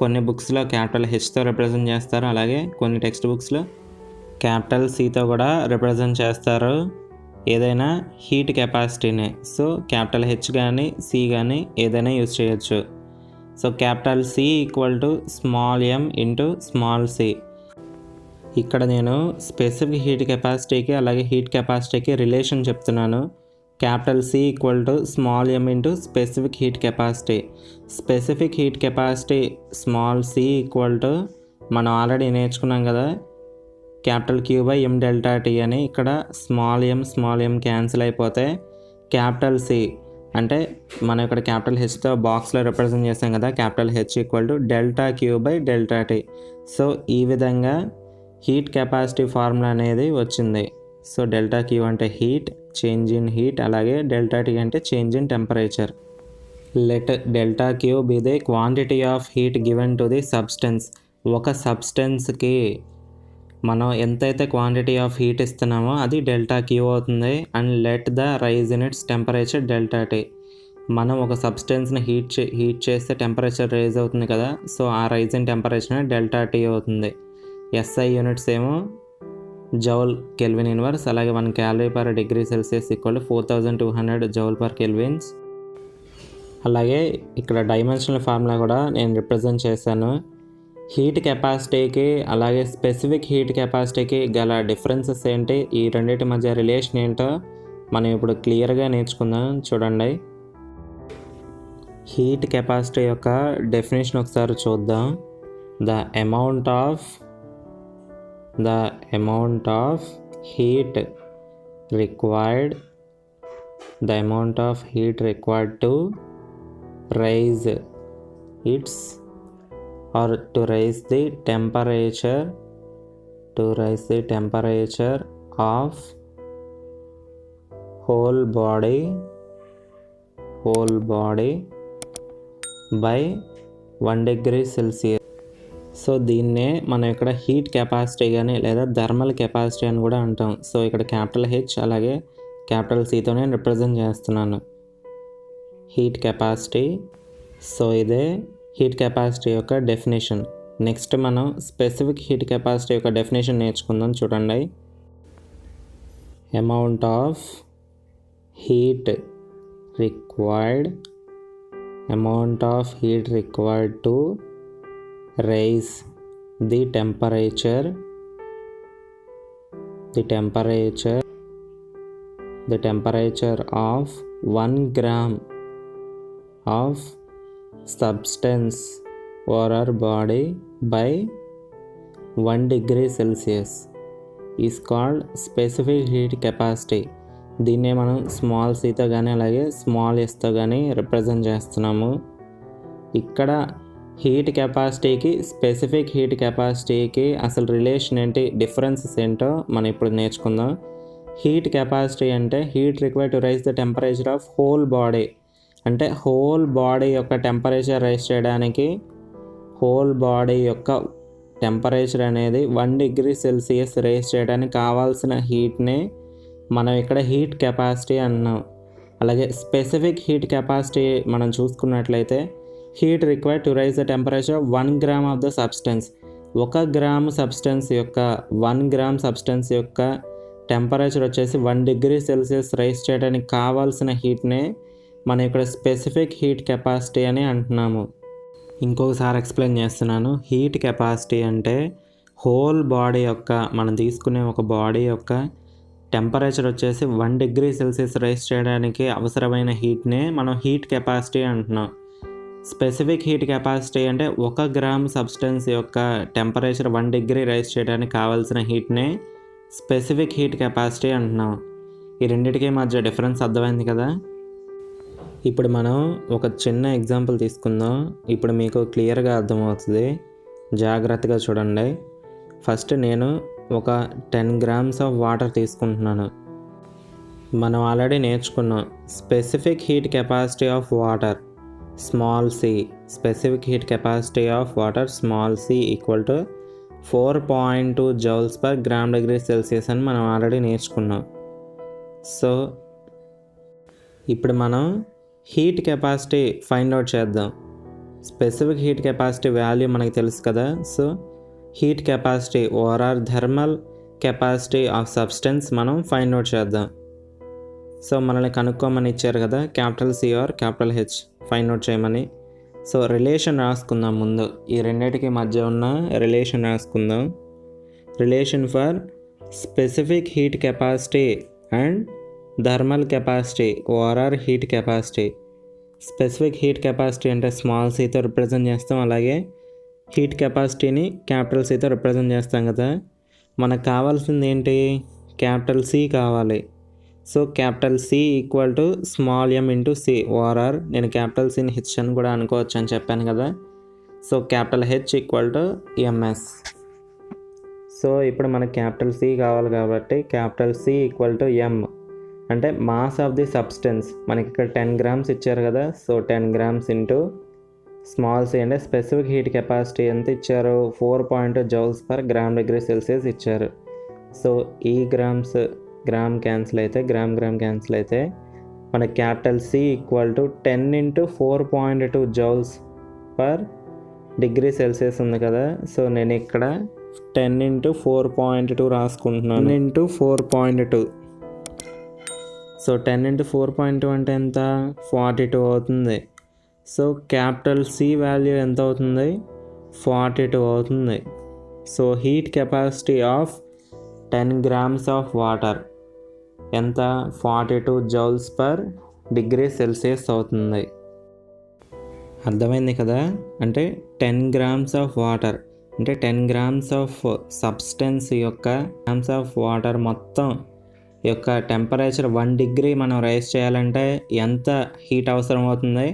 కొన్ని బుక్స్లో క్యాపిటల్ హెచ్తో రిప్రజెంట్ చేస్తారు, అలాగే కొన్ని టెక్స్ట్ బుక్స్లో క్యాపిటల్ సితో కూడా రిప్రజెంట్ చేస్తారు. ఏదైనా హీట్ కెపాసిటీనే. సో క్యాపిటల్ హెచ్ కానీ సి కానీ ఏదైనా యూజ్ చేయొచ్చు. So capital C equal to small M into small C. ఇక్కడ నేను స్పెసిఫిక్ హీట్ కెపాసిటీకి అలాగే హీట్ కెపాసిటీకి రిలేషన్ చెప్తున్నాను. Capital C equal to small M into specific heat capacity. Specific heat capacity small C equal to మనం already నేర్చుకున్నాం కదా capital Q by M delta T అని. ఇక్కడ స్మాల్ ఎం క్యాన్సిల్ అయిపోతే క్యాపిటల్ సి అంటే మనం ఇక్కడ క్యాపిటల్ హెచ్తో బాక్స్లో రిప్రజెంట్ చేసాం కదా, capital H equal to delta Q by delta T. So ఈ విధంగా హీట్ కెపాసిటీ ఫార్ములా అనేది వచ్చింది. సో డెల్టా క్యూ అంటే హీట్, చేంజ్ ఇన్ హీట్, అలాగే డెల్టా టీ అంటే change in temperature. Let delta Q be the quantity of heat given to the substance. ఒక సబ్స్టెన్స్కి మనం ఎంతైతే క్వాంటిటీ ఆఫ్ హీట్ ఇస్తున్నామో అది డెల్టా క్యూ అవుతుంది. And let the rise in it's temperature delta T. మనం ఒక సబ్స్టెన్స్ని హీట్ చేస్తే టెంపరేచర్ రైజ్ అవుతుంది కదా, సో ఆ rise in temperature delta T అవుతుంది. ఎస్ఐ యూనిట్స్ ఏమో జౌల్ కెల్విన్ ఇన్వర్స్, అలాగే 1 calorie per degree Celsius equal to 4200 joule per kelvins. అలాగే ఇక్కడ డైమెన్షనల్ ఫార్ములా కూడా నేను రిప్రజెంట్ చేశాను. హీట్ కెపాసిటీకి అలాగే స్పెసిఫిక్ హీట్ కెపాసిటీకి గల డిఫరెన్సెస్ ఏంటి, ఈ రెండింటి మధ్య రిలేషన్ ఏంటో మనం ఇప్పుడు క్లియర్గా నేర్చుకుందాం. చూడండి, హీట్ కెపాసిటీ యొక్క డెఫినేషన్ ఒకసారి చూద్దాం. The amount of heat required to raise its or to raise the temperature of whole body by 1 degree Celsius. So దీన్నే మనం ఇక్కడ హీట్ కెపాసిటీ కానీ లేదా థర్మల్ కెపాసిటీ అని కూడా అంటాం. సో ఇక్కడ క్యాపిటల్ హెచ్ అలాగే క్యాపిటల్ సితో నేను రిప్రజెంట్ చేస్తున్నాను హీట్ కెపాసిటీ. సో ఇదే హీట్ కెపాసిటీ యొక్క డెఫినేషన్. నెక్స్ట్ మనం స్పెసిఫిక్ హీట్ కెపాసిటీ యొక్క డెఫినేషన్ నేర్చుకుందాం. చూడండి, amount of heat required to raise the temperature of 1 gram of substance or body by 1 degree Celsius is called specific heat capacity. దీన్నే మనం small సితో కానీ అలాగే small ఎస్తో కానీ రిప్రజెంట్ చేస్తున్నాము. ఇక్కడ హీట్ కెపాసిటీకి స్పెసిఫిక్ హీట్ కెపాసిటీకి అసలు రిలేషన్ ఏంటి, డిఫరెన్సెస్ ఏంటో మనం ఇప్పుడు నేర్చుకుందాం. హీట్ కెపాసిటీ అంటే heat required to raise the temperature of whole body, అంటే హోల్ బాడీ యొక్క టెంపరేచర్ రైజ్ చేయడానికి హోల్ బాడీ యొక్క టెంపరేచర్ అనేది 1 degree Celsius రైజ్ చేయడానికి కావాల్సిన హీట్నే మనం ఇక్కడ హీట్ కెపాసిటీ అన్నాం. అలాగే స్పెసిఫిక్ హీట్ కెపాసిటీ మనం చూసుకున్నట్లయితే heat required to raise the temperature 1 gram of the substance. 1 gram substance యొక్క టెంపరేచర్ వచ్చేసి 1 degree Celsius రైజ్ చేయడానికి కావాల్సిన హీట్నే మనం ఇక్కడ స్పెసిఫిక్ హీట్ కెపాసిటీ అని అంటున్నాము. ఇంకొకసారి ఎక్స్ప్లెయిన్ చేస్తున్నాను. హీట్ కెపాసిటీ అంటే హోల్ బాడీ యొక్క, మనం తీసుకునే ఒక బాడీ యొక్క టెంపరేచర్ వచ్చేసి 1 degree Celsius రైజ్ చేయడానికి అవసరమైన హీట్నే మనం హీట్ కెపాసిటీ అంటున్నాం. స్పెసిఫిక్ హీట్ కెపాసిటీ అంటే 1 gram సబ్స్టెన్స్ యొక్క టెంపరేచర్ 1 degree రైజ్ చేయడానికి కావాల్సిన హీట్నే స్పెసిఫిక్ హీట్ కెపాసిటీ అంటున్నాం. ఈ రెండింటికి మధ్య డిఫరెన్స్ అర్థమైంది కదా. ఇప్పుడు మనం ఒక చిన్న ఎగ్జాంపుల్ తీసుకుందాం. ఇప్పుడు మీకు క్లియర్గా అర్థమవుతుంది, జాగ్రత్తగా చూడండి. ఫస్ట్ నేను ఒక 10 grams ఆఫ్ వాటర్ తీసుకుంటున్నాను. మనం ఆల్రెడీ నేర్చుకున్నాం specific heat capacity of water small C. Specific heat capacity of water small C equal to 4.2 joules per gram degree Celsius అని మనం ఆల్రెడీ నేర్చుకున్నాం. సో ఇప్పుడు మనం హీట్ కెపాసిటీ ఫైండ్ అవుట్ చేద్దాం. Specific heat capacity value మనకి తెలుసు కదా. So heat capacity or thermal capacity of substance మనం ఫైండ్ అవుట్ చేద్దాం. సో మనల్ని కనుక్కోమని ఇచ్చారు కదా, capital C or capital H find out చేయమని. సో రిలేషన్ రాసుకుందాం. ముందు ఈ రెండింటికి మధ్య ఉన్న రిలేషన్ రాసుకుందాం. Relation for specific heat capacity and thermal capacity or heat capacity. Specific heat capacity అంటే స్మాల్ సితో రిప్రజెంట్ చేస్తాం, అలాగే హీట్ కెపాసిటీని క్యాపిటల్ సితో రిప్రజెంట్ చేస్తాం కదా. మనకు కావాల్సింది ఏంటి, క్యాపిటల్ సి కావాలి. So capital C equal to small M into C or. నేను క్యాపిటల్ సిని హెచ్ అని కూడా అనుకోవచ్చు అని చెప్పాను కదా. So capital H equal to MS. So ఇప్పుడు మనకు క్యాపిటల్ సి కావాలి కాబట్టి capital C equal to M అంటే మాస్ ఆఫ్ ది సబ్స్టెన్స్. మనకి ఇక్కడ 10 grams ఇచ్చారు కదా. So 10 grams into small C అంటే స్పెసిఫిక్ హీట్ కెపాసిటీ ఎంత ఇచ్చారు, 4.2 joules per gram degree Celsius ఇచ్చారు. సో ఈ గ్రామ్ క్యాన్సిల్ అయితే గ్రామ్ క్యాన్సిల్ అయితే మన capital C equal to 10 into 4.2 joules per degree Celsius ఉంది కదా. సో నేను ఇక్కడ 10 into 4.2 రాసుకుంటున్నాను. 10 into 4.2. సో 10 into 4.2 అంటే ఎంత, 42 అవుతుంది. సో క్యాపిటల్ సి వాల్యూ ఎంత అవుతుంది, 42 అవుతుంది. So heat capacity of 10 grams of water ఎంత, 42 joules per degree Celsius అవుతుంది. అర్థమైంది కదా. అంటే 10 grams ఆఫ్ వాటర్ అంటే 10 grams ఆఫ్ సబ్స్టెన్స్ యొక్క గ్రామ్స్ ఆఫ్ వాటర్ మొత్తం యొక్క టెంపరేచర్ 1 degree మనం రైజ్ చేయాలంటే ఎంత హీట్ అవసరం అవుతుంది,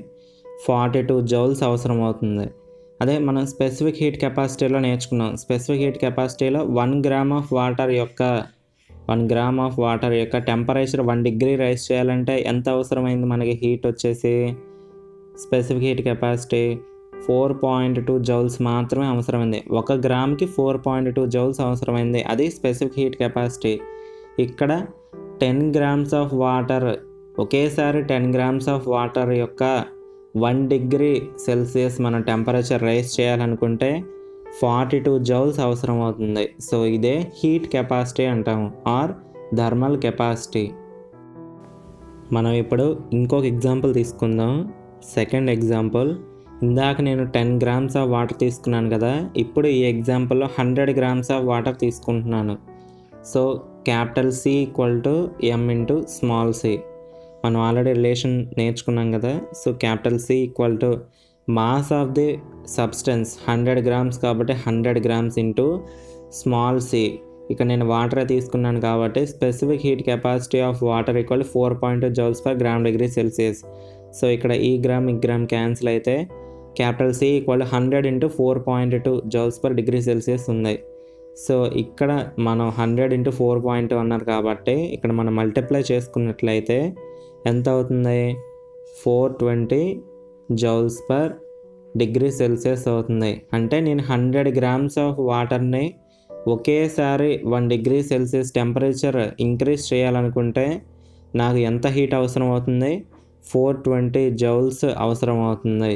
42 జౌల్స్ అవసరం అవుతుంది. అదే మనం స్పెసిఫిక్ హీట్ కెపాసిటీలో నేర్చుకున్నాం. స్పెసిఫిక్ హీట్ కెపాసిటీలో 1 గ్రామ్ ఆఫ్ వాటర్ యొక్క టెంపరేచర్ 1 డిగ్రీ రైజ్ చేయాలంటే ఎంత అవసరమైంది మనకి హీట్ వచ్చేసి? స్పెసిఫిక్ హీట్ కెపాసిటీ 4.2 జౌల్స్ మాత్రమే అవసరమైంది. 1 గ్రామ్కి 4.2 జౌల్స్ అవసరమైంది. అది స్పెసిఫిక్ హీట్ కెపాసిటీ. ఇక్కడ 10 గ్రామ్స్ ఆఫ్ వాటర్, ఒకేసారి 10 గ్రామ్స్ ఆఫ్ వాటర్ యొక్క 1 డిగ్రీ సెల్సియస్ మనం టెంపరేచర్ రైజ్ చేయాలనుకుంటే 42 జౌల్స్ అవసరం అవుతుంది. సో ఇదే హీట్ కెపాసిటీ అంటాము, ఆర్ థర్మల్ కెపాసిటీ. మనం ఇప్పుడు ఇంకొక ఎగ్జాంపుల్ తీసుకుందాం. సెకండ్ ఎగ్జాంపుల్, ఇందాక నేను 10 గ్రామ్స్ ఆఫ్ వాటర్ తీసుకున్నాను కదా, ఇప్పుడు ఈ ఎగ్జాంపుల్లో 100 గ్రామ్స్ ఆఫ్ వాటర్ తీసుకుంటున్నాను. So capital C = M × small c. మనం ఆల్రెడీ రిలేషన్ నేర్చుకున్నాం కదా. So capital C = mass of the substance 100 grams కాబట్టి 100 గ్రామ్స్ ఇంటూ స్మాల్ c. ఇక నేను వాటర్ తీసుకున్నాను కాబట్టి specific heat capacity of water = 4.2 joules per gram degree Celsius. So ఇక్కడ ఈ గ్రామ్ క్యాన్సిల్ అయితే capital C = 100 × 4.2 joules per degree Celsius ఉంది. So ఇక్కడ మనం 100 × 4.2 అన్నారు కాబట్టి ఇక్కడ మనం మల్టిప్లై చేసుకున్నట్లయితే ఎంత అవుతుంది? 420 జౌల్స్ పర్ డిగ్రీ సెల్సియస్ అవుతుంది. అంటే నేను 100 గ్రామ్స్ ఆఫ్ వాటర్ని ఒకేసారి 1 డిగ్రీ సెల్సియస్ టెంపరేచర్ ఇంక్రీజ్ చేయాలనుకుంటే నాకు ఎంత హీట్ అవసరం అవుతుంది? 420 జౌల్స్ అవసరం అవుతుంది.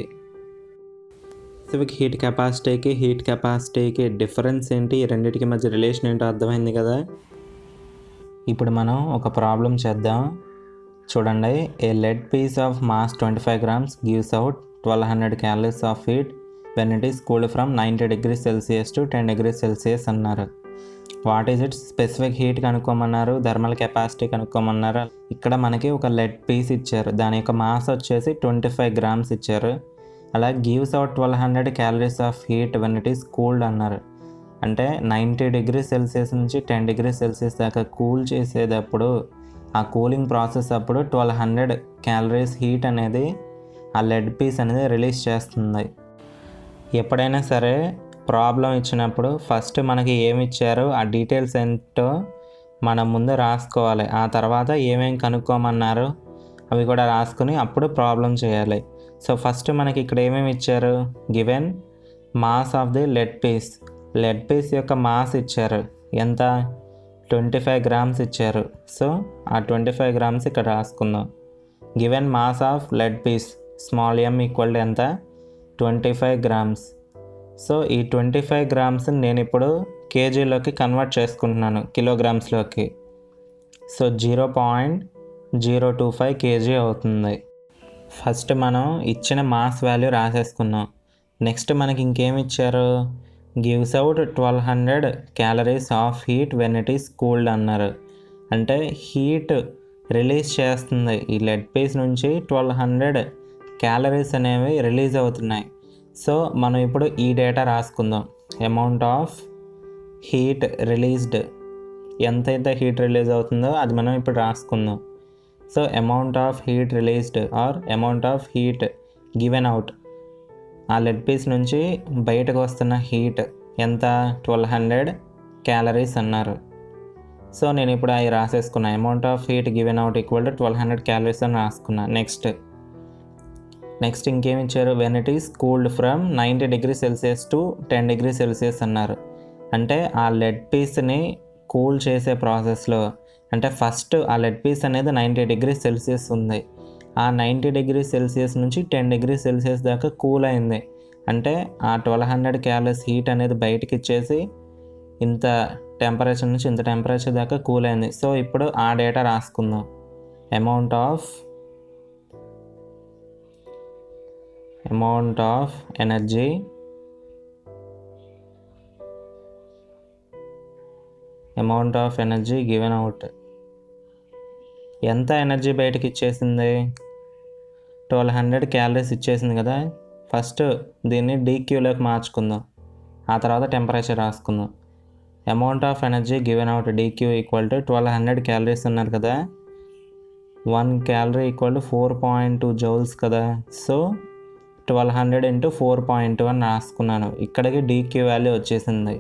స్పెసిఫిక్ హీట్ కెపాసిటీకి డిఫరెన్స్ ఏంటి, ఈ రెండింటికి మధ్య రిలేషన్ ఏంటో అర్థమైంది కదా. ఇప్పుడు మనం ఒక ప్రాబ్లం చేద్దాం. చూడండి, a lead piece of mass 25 grams gives out 1200 calories of heat when it is cooled from 90 degrees Celsius to 10 degrees Celsius అన్నారు. What is it? Specific heat కనుక్కోమన్నారు, థర్మల్ కెపాసిటీ కనుక్కోమన్నారు. ఇక్కడ మనకి ఒక లెడ్ పీస్ ఇచ్చారు, దాని యొక్క మాస్ వచ్చేసి 25 grams ఇచ్చారు. అలా gives out 1200 calories of heat when it is cooled అన్నారు. అంటే 90 degrees Celsius నుంచి 10 degrees Celsius దాకా కూల్ చేసేటప్పుడు, ఆ కూలింగ్ ప్రాసెస్ అప్పుడు 1200 calories హీట్ అనేది ఆ లెడ్ పీస్ అనేది రిలీజ్ చేస్తుంది. ఎప్పుడైనా సరే ప్రాబ్లం ఇచ్చినప్పుడు ఫస్ట్ మనకి ఏమి ఇచ్చారో ఆ డీటెయిల్స్ ఏంటో మనం ముందు రాసుకోవాలి. ఆ తర్వాత ఏమేమి కనుక్కోమన్నారు అవి కూడా రాసుకుని అప్పుడు ప్రాబ్లం చేయాలి. సో ఫస్ట్ మనకి ఇక్కడ ఏమేమి ఇచ్చారు? Given mass of the lead piece యొక్క మాస్ ఇచ్చారు. ఎంత? 25 grams ఇచ్చారు. సో ఆ 25 grams ఇక్కడ రాసుకుందాం. Given mass of lead piece small m = ఎంత? 25 grams. సో ఈ 25 grams నేను ఇప్పుడు కేజీలోకి కన్వర్ట్ చేసుకుంటున్నాను, కిలోగ్రామ్స్లోకి. సో 0.025 kg అవుతుంది. ఫస్ట్ మనం ఇచ్చిన మాస్ వాల్యూ రాసేసుకున్నాం. నెక్స్ట్ మనకి ఇంకేమి ఇచ్చారు? Gives out 1200 calories of heat when it is cooled అన్నారు. అంటే హీట్ రిలీజ్ చేస్తుంది, ఈ లెడ్ పీస్ నుంచి 1200 calories అనేవి రిలీజ్ అవుతున్నాయి. సో మనం ఇప్పుడు ఈ డేటా రాసుకుందాం. అమౌంట్ ఆఫ్ హీట్ రిలీజ్డ్, ఎంతైతే హీట్ రిలీజ్ అవుతుందో అది మనం ఇప్పుడు రాసుకుందాం. So amount of heat released or amount of heat given out, ఆ లెడ్ పీస్ నుంచి బయటకు వస్తున్న హీట్ ఎంత? 1200 calories అన్నారు. సో నేను ఇప్పుడు అవి రాసేసుకున్నా. Amount of heat given out = 1200 calories అని రాసుకున్నా. నెక్స్ట్ ఇంకేమి ఇచ్చారు? When it is cooled from 90 degrees Celsius to 10 degrees Celsius అన్నారు. అంటే ఆ లెడ్ పీస్ని కూల్ చేసే ప్రాసెస్లో, అంటే ఫస్ట్ ఆ లెడ్ పీస్ అనేది 90 degrees Celsius ఉంది. ఆ 90 degrees Celsius నుంచి 10 degrees Celsius దాకా కూల్ అయింది. అంటే ఆ 1200 calories హీట్ అనేది బయటకి ఇచ్చేసి ఇంత టెంపరేచర్ నుంచి ఇంత టెంపరేచర్ దాకా కూల్ అయింది. సో ఇప్పుడు ఆ డేటా రాసుకుందాం. Amount of energy given out. ఎంత ఎనర్జీ బయటకి ఇచ్చేసింది? 1200 calories ఇచ్చేసింది కదా. ఫస్ట్ దీన్ని DQలోకి మార్చుకుందాం, ఆ తర్వాత టెంపరేచర్ రాసుకుందాం. Amount of energy given out DQ = 1200 calories ఉన్నారు కదా. 1 calorie = 4.2 joules కదా. సో 1200 ఇంటూ 4.2 అని రాసుకున్నాను. ఇక్కడికి డీక్యూ వాల్యూ వచ్చేసింది.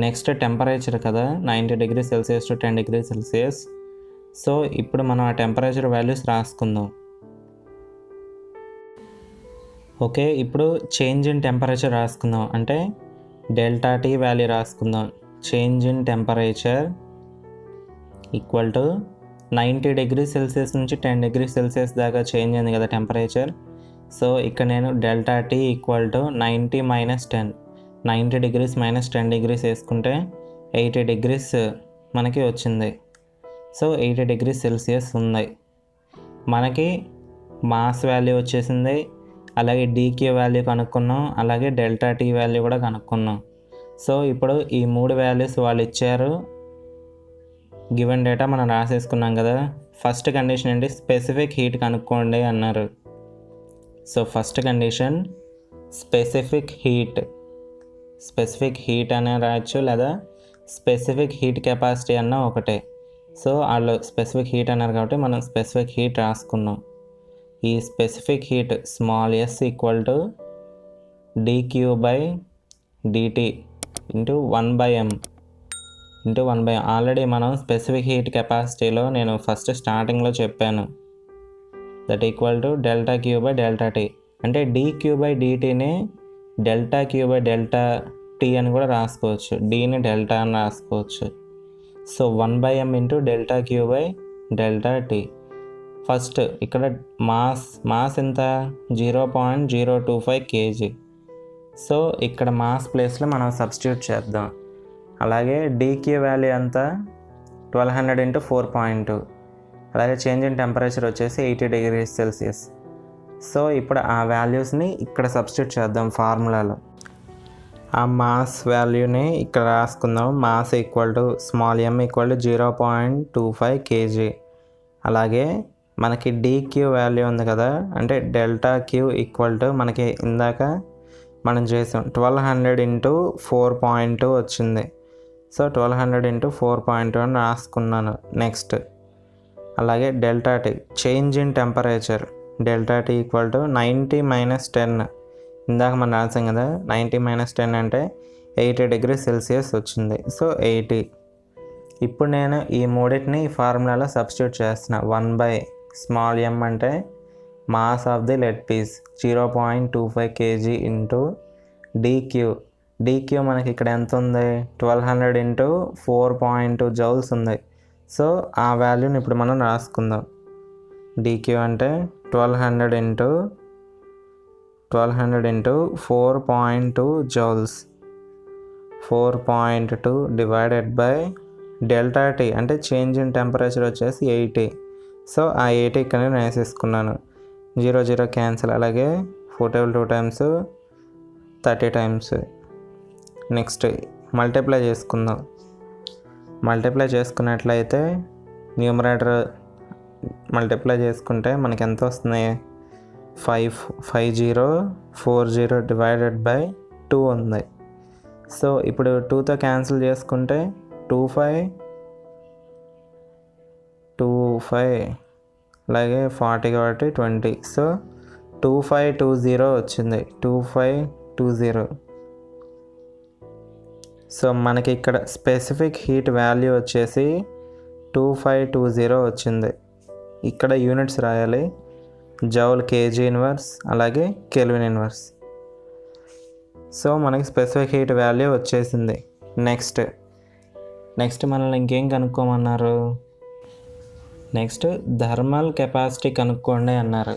నెక్స్ట్ టెంపరేచర్ కదా, 90 degree Celsius to 10 degree Celsius. So ఇప్పుడు మనం ఆ టెంపరేచర్ వాల్యూస్ రాసుకుందాం. ఓకే, ఇప్పుడు చేంజ్ ఇన్ టెంపరేచర్ రాసుకుందాం. అంటే డెల్టా టీ వాల్యూ రాసుకుందాం. Change in temperature equal to 90 degree Celsius నుంచి 10 డిగ్రీ సెల్సియస్ దాకా చేంజ్ అయింది కదా టెంపరేచర్. సో ఇక్కడ నేను delta T equal to 90 minus 10, 90 degrees minus 10 degrees వేసుకుంటే 80 డిగ్రీస్ మనకి వచ్చింది. సో 80 డిగ్రీస్ సెల్సియస్ ఉంది. మనకి మాస్ వాల్యూ వచ్చేసింది, అలాగే డీక్యూ వాల్యూ కనుక్కున్నాం, అలాగే డెల్టా టీ వాల్యూ కూడా కనుక్కున్నాం. సో ఇప్పుడు ఈ 3 వాల్యూస్ వాళ్ళు ఇచ్చారు, గివెన్ డేటా మనం రాసేసుకున్నాం కదా. ఫస్ట్ కండిషన్ ఏంటి, స్పెసిఫిక్ హీట్ కనుక్కోండి అన్నారు. So first condition specific heat అనే రాయొచ్చు, లేదా స్పెసిఫిక్ హీట్ కెపాసిటీ అన్న ఒకటే. సో వాళ్ళు స్పెసిఫిక్ హీట్ అన్నారు కాబట్టి మనం స్పెసిఫిక్ హీట్ రాసుకున్నాం. ఈ specific heat small yes equal to dQ by dt into 1/m into 1/m. Already మనం స్పెసిఫిక్ హీట్ కెపాసిటీలో నేను ఫస్ట్ స్టార్టింగ్లో చెప్పాను, that equal to delta Q by delta T. అంటే dQ బై dtని delta Q by delta T అని కూడా రాసుకోవచ్చు, డీని డెల్టా అని రాసుకోవచ్చు. So 1/m into delta Q by delta T. First ఇక్కడ మాస్ ఎంత, 0.025 kg. సో ఇక్కడ మాస్ ప్లేస్లో మనం సబ్స్టిట్యూట్ చేద్దాం. అలాగే డీక్యూ వాల్యూ ఎంత, 1200 ఇంటూ 4.2. అలాగే చేంజ్ ఇన్ టెంపరేచర్ వచ్చేసి 80 డిగ్రీ సెల్సియస్. సో ఇప్పుడు ఆ వాల్యూస్ని ఇక్కడ సబ్స్టిట్యూట్ చేద్దాం ఫార్ములాలో. ఆ మాస్ వాల్యూని ఇక్కడ రాసుకుందాం. Mass equal to small M equal to 0.25 kg. అలాగే మనకి డీక్యూ వాల్యూ ఉంది కదా, అంటే డెల్టా క్యూ ఈక్వల్ టు మనకి ఇందాక మనం చేసాం 1200 ఇంటూ 4.2 వచ్చింది. సో 1200 ఇంటూ 4.2 అని రాసుకున్నాను. నెక్స్ట్ అలాగే delta tea, change in temperature, delta T equal to 90 minus 10. ఇందాక మనం రాసాం కదా, 90 మైనస్ 10 అంటే 80 డిగ్రీ సెల్సియస్ వచ్చింది. సో 80. ఇప్పుడు నేను ఈ మూడింటిని ఈ ఫార్ములాలో సబ్స్టిట్యూట్ చేస్తున్నా. 1 స్మాల్ ఎమ్ అంటే mass of the lead piece 0.25 kg into DQ మనకి ఇక్కడ ఎంత ఉంది, 1200 ఇంటూ 4.2 జౌల్స్ ఉంది. సో ఆ వాల్యూని ఇప్పుడు మనం రాసుకుందాం. డీక్యూ అంటే 1200 into 4.2 joules, 4.2 divided by delta T అంటే చేంజ్ ఇన్ టెంపరేచర్ వచ్చేసి 80. సో ఆ 80 ఇక్కడ నేను వేసేసుకున్నాను. 0 క్యాన్సిల్. అలాగే 4 table 2 times 30 times. Next multiply చేసుకుందాం. మల్టిప్లై చేసుకున్నట్లయితే న్యూమరేటర్ మల్టిప్లై చేసుకుంటే మనకి ఎంత వస్తుంది, 5040 డివైడెడ్ బై 2 ఉంది. సో ఇప్పుడు 2తో క్యాన్సిల్ చేసుకుంటే 25 అలాగే 40 కాబట్టి 20. సో 2520 వచ్చింది, 2520. సో మనకి ఇక్కడ స్పెసిఫిక్ హీట్ వాల్యూ వచ్చేసి 2520 వచ్చింది. ఇక్కడ యూనిట్స్ రాయాలి, జౌల్ కేజీ ఇన్వర్స్ అలాగే కెల్విన్ ఇన్వర్స్. సో మనకి స్పెసిఫిక్ హీట్ వాల్యూ వచ్చేసింది. నెక్స్ట్ మనల్ని ఇంకేం కనుక్కోమన్నారు, నెక్స్ట్ థర్మల్ కెపాసిటీ కనుక్కోండి అన్నారు.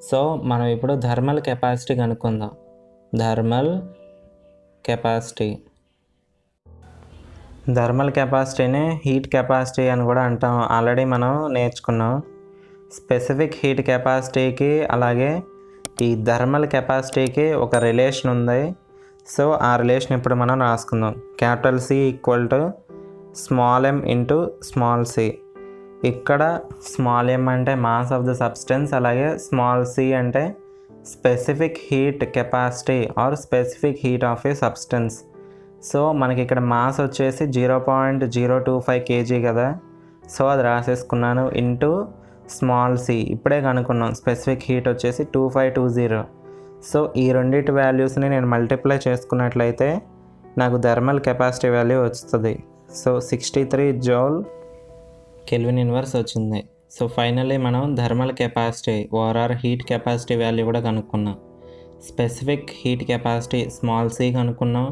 సో మనం ఇప్పుడు థర్మల్ కెపాసిటీ కనుక్కుందాం. థర్మల్ కెపాసిటీని హీట్ కెపాసిటీ అని కూడా అంటాం. ఆల్రెడీ మనం నేర్చుకున్నాం. స్పెసిఫిక్ హీట్ కెపాసిటీకి అలాగే ఈ థర్మల్ కెపాసిటీకి ఒక రిలేషన్ ఉంది. సో ఆ రిలేషన్ ఇప్పుడు మనం రాసుకుందాం. Capital C equal to small m into small c. ఇక్కడ స్మాల్ m అంటే మాస్ ఆఫ్ ద సబ్స్టెన్స్, అలాగే స్మాల్ c అంటే specific heat capacity or specific heat of a substance. So మనకి ఇక్కడ మాస్ వచ్చేసి 0.025 kg కదా. సో అది రాసేసుకున్నాను. ఇంటూ స్మాల్ c ఇప్పుడే కనుక్కున్నాం. స్పెసిఫిక్ హీట్ వచ్చేసి 2520. సో ఈ రెండింటి వాల్యూస్ని నేను మల్టిప్లై చేసుకున్నట్లయితే నాకు థర్మల్ కెపాసిటీ వాల్యూ వస్తుంది. సో 63 జౌల్ కెల్విన్ ఇన్వర్స్ వచ్చింది. సో ఫైనల్లీ మనం thermal capacity or heat capacity value కూడా కనుక్కున్నాం. Specific heat capacity small C కనుక్కున్నాం,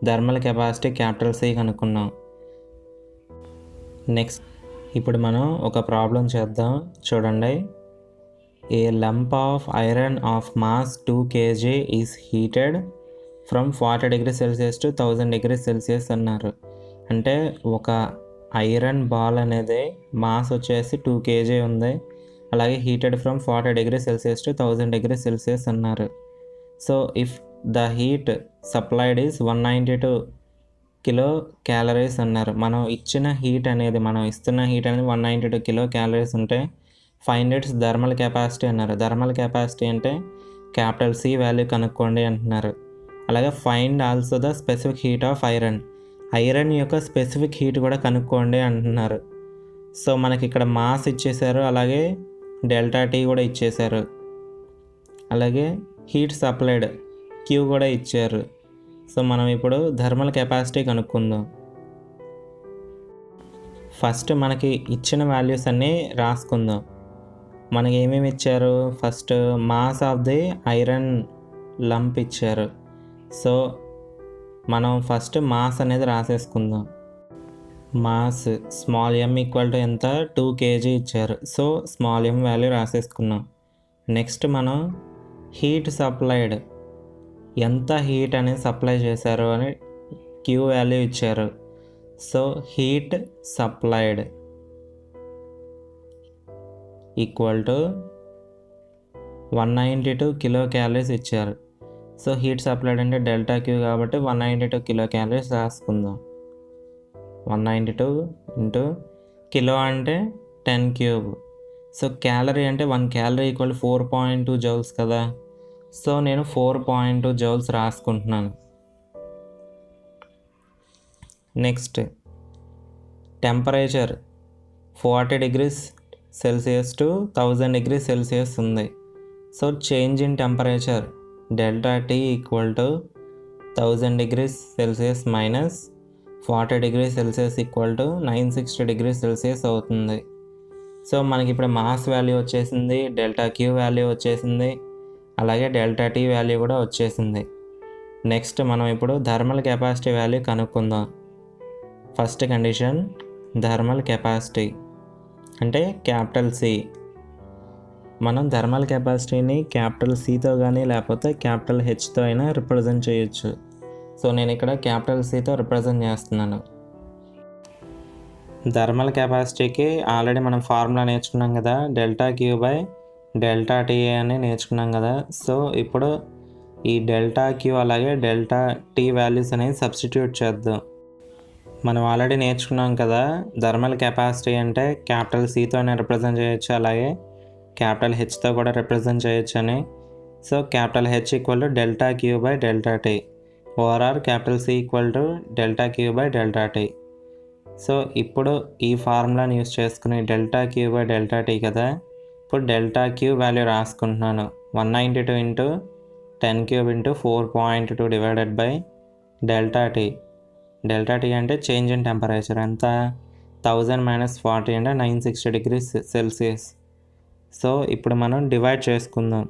థర్మల్ కెపాసిటీ క్యాపిటల్ సి కనుక్కున్నాం. నెక్స్ట్ ఇప్పుడు మనం ఒక ప్రాబ్లం చేద్దాం. చూడండి, a lump of iron of mass 2 kg is heated from 40 degrees Celsius to 1000 degrees Celsius అన్నారు. అంటే ఒక ఐరన్ బాల్ అనేది మాస్ వచ్చేసి 2 kg ఉంది, అలాగే heated from 40 degrees Celsius to 1000 degrees Celsius అన్నారు. So if the heat supplied is 192 kilo calories అన్నారు. మనం ఇస్తున్న హీట్ అనేది 192 కిలో క్యాలరీస్ ఉంటే ఫైండ్ ఇట్స్ థర్మల్ కెపాసిటీ అన్నారు. థర్మల్ కెపాసిటీ అంటే క్యాపిటల్ సి వాల్యూ కనుక్కోండి అంటున్నారు. అలాగే find also the specific heat of iron, iron యొక్క స్పెసిఫిక్ హీట్ కూడా కనుక్కోండి అంటున్నారు. సో మనకి ఇక్కడ మాస్ ఇచ్చేశారు, అలాగే డెల్టా టీ కూడా ఇచ్చేశారు, అలాగే హీట్ సప్లైడ్ క్యూ కూడా ఇచ్చారు. సో మనం ఇప్పుడు థర్మల్ కెపాసిటీ కనుక్కుందాం. ఫస్ట్ మనకి ఇచ్చిన వాల్యూస్ అన్నీ రాసుకుందాం. మనకి ఏమేమి ఇచ్చారు? First mass of the iron lump ఇచ్చారు. సో మనం ఫస్ట్ మాస్ అనేది రాసేసుకుందాం. Mass small M equal to ఎంత? 2 kg ఇచ్చారు. సో స్మాల్ ఎమ్ వాల్యూ రాసేసుకున్నాం. నెక్స్ట్ మనం హీట్ సప్లైడ్, ఎంత హీట్ అనేది సప్లై చేశారు అని క్యూ వాల్యూ ఇచ్చారు. So heat supplied equal to 192 kilo calories ఇచ్చారు. సో హీట్ సప్లైడ్ అంటే డెల్టా క్యూ కాబట్టి 192 కిలో క్యాలరీస్ రాసుకుందాం. 192 ఇంటూ కిలో అంటే 10 క్యూబ్. సో క్యాలరీ అంటే 1 క్యాలరీ ఈక్వల్ 4.2 జౌల్స్ కదా. సో నేను 4.2 జౌల్స్ రాసుకుంటున్నాను. Next temperature 40 degrees Celsius to 1000 degrees Celsius ఉంది. So change in temperature delta T equal to 1000 degrees Celsius minus 40 degrees Celsius equal to 960 degrees Celsius అవుతుంది. So మనకి ఇప్పుడు mass value వచ్చేసింది, delta Q value వచ్చేసింది, అలాగే delta T value కూడా వచ్చేసింది. Next మనం ఇప్పుడు థర్మల్ కెపాసిటీ వాల్యూ కనుక్కుందాం. ఫస్ట్ కండిషన్ థర్మల్ కెపాసిటీ అంటే క్యాపిటల్ సి. మనం థర్మల్ కెపాసిటీని క్యాపిటల్ సితో కానీ లేకపోతే క్యాపిటల్ హెచ్తో అయినా రిప్రజెంట్ చేయొచ్చు. సో నేను ఇక్కడ క్యాపిటల్ సితో రిప్రజెంట్ చేస్తున్నాను. థర్మల్ కెపాసిటీకి ఆల్రెడీ మనం ఫార్ములా నేర్చుకున్నాం కదా, delta Q by delta T అని నేర్చుకున్నాం కదా. సో ఇప్పుడు ఈ డెల్టా క్యూ అలాగే డెల్టా టీ వాల్యూస్ అనేవి సబ్స్టిట్యూట్ చేద్దాం. మనం ఆల్రెడీ నేర్చుకున్నాం కదా, థర్మల్ కెపాసిటీ అంటే క్యాపిటల్ సితోనే రిప్రజెంట్ చేయొచ్చు, అలాగే క్యాపిటల్ హెచ్తో కూడా రిప్రజెంట్ చేయొచ్చు అని. So capital H equal to delta Q by delta T, or capital C equal to delta Q by delta T. So ఇప్పుడు ఈ ఫార్ములాని యూస్ చేసుకుని delta Q by delta T కదా, ఇప్పుడు డెల్టా క్యూ వాల్యూ రాసుకుంటున్నాను. 192 into 10 cube into 4.2 divided by delta T. Delta T అంటే change in temperature ఎంత? 1000 minus 40 అంటే 960 degrees Celsius. సో ఇప్పుడు మనం డివైడ్ చేసుకుందాం.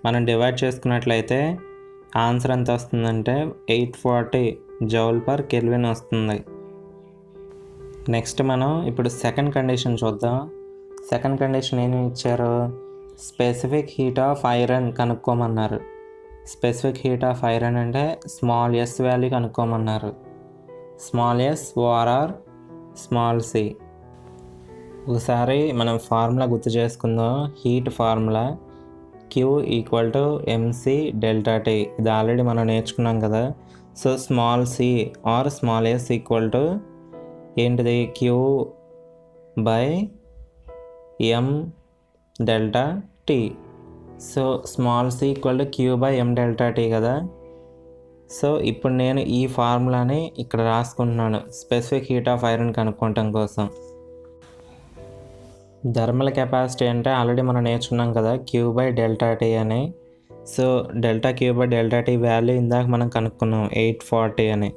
మనం డివైడ్ చేసుకున్నట్లయితే ఆన్సర్ ఎంత వస్తుందంటే 840 జౌల్ పర్ కెల్విన్ వస్తుంది. నెక్స్ట్ మనం ఇప్పుడు సెకండ్ కండిషన్ చూద్దాం. సెకండ్ కండిషన్ ఏమి ఇచ్చారు? స్పెసిఫిక్ హీట్ ఆఫ్ ఐరన్ కనుక్కోమన్నారు. స్పెసిఫిక్ హీట్ ఆఫ్ ఐరన్ అంటే స్మాల్ ఎస్ వాల్యూ కనుక్కోమన్నారు. Small s or small c. ఒకసారి మనం ఫార్ములా గుర్తు చేసుకుందాం. Heat formula Q equal to MC delta T. ఇది ఆల్రెడీ మనం నేర్చుకున్నాం కదా. So small c or small yes equal to ఏంటిది? Q by M delta T. So small C equal to Q by M delta T కదా. So ఇప్పుడు నేను ఈ ఫార్ములాని ఇక్కడ రాసుకుంటున్నాను స్పెసిఫిక్ హీట్ ఆఫ్ ఐరన్ కనుక్కోవటం కోసం. థర్మల్ కెపాసిటీ అంటే ఆల్రెడీ మనం నేర్చుకున్నాం కదా, Q/ΔT అని. సో డెల్టా Q/ΔT వాల్యూ ఇందాక మనం కనుక్కున్నాం 840 అని.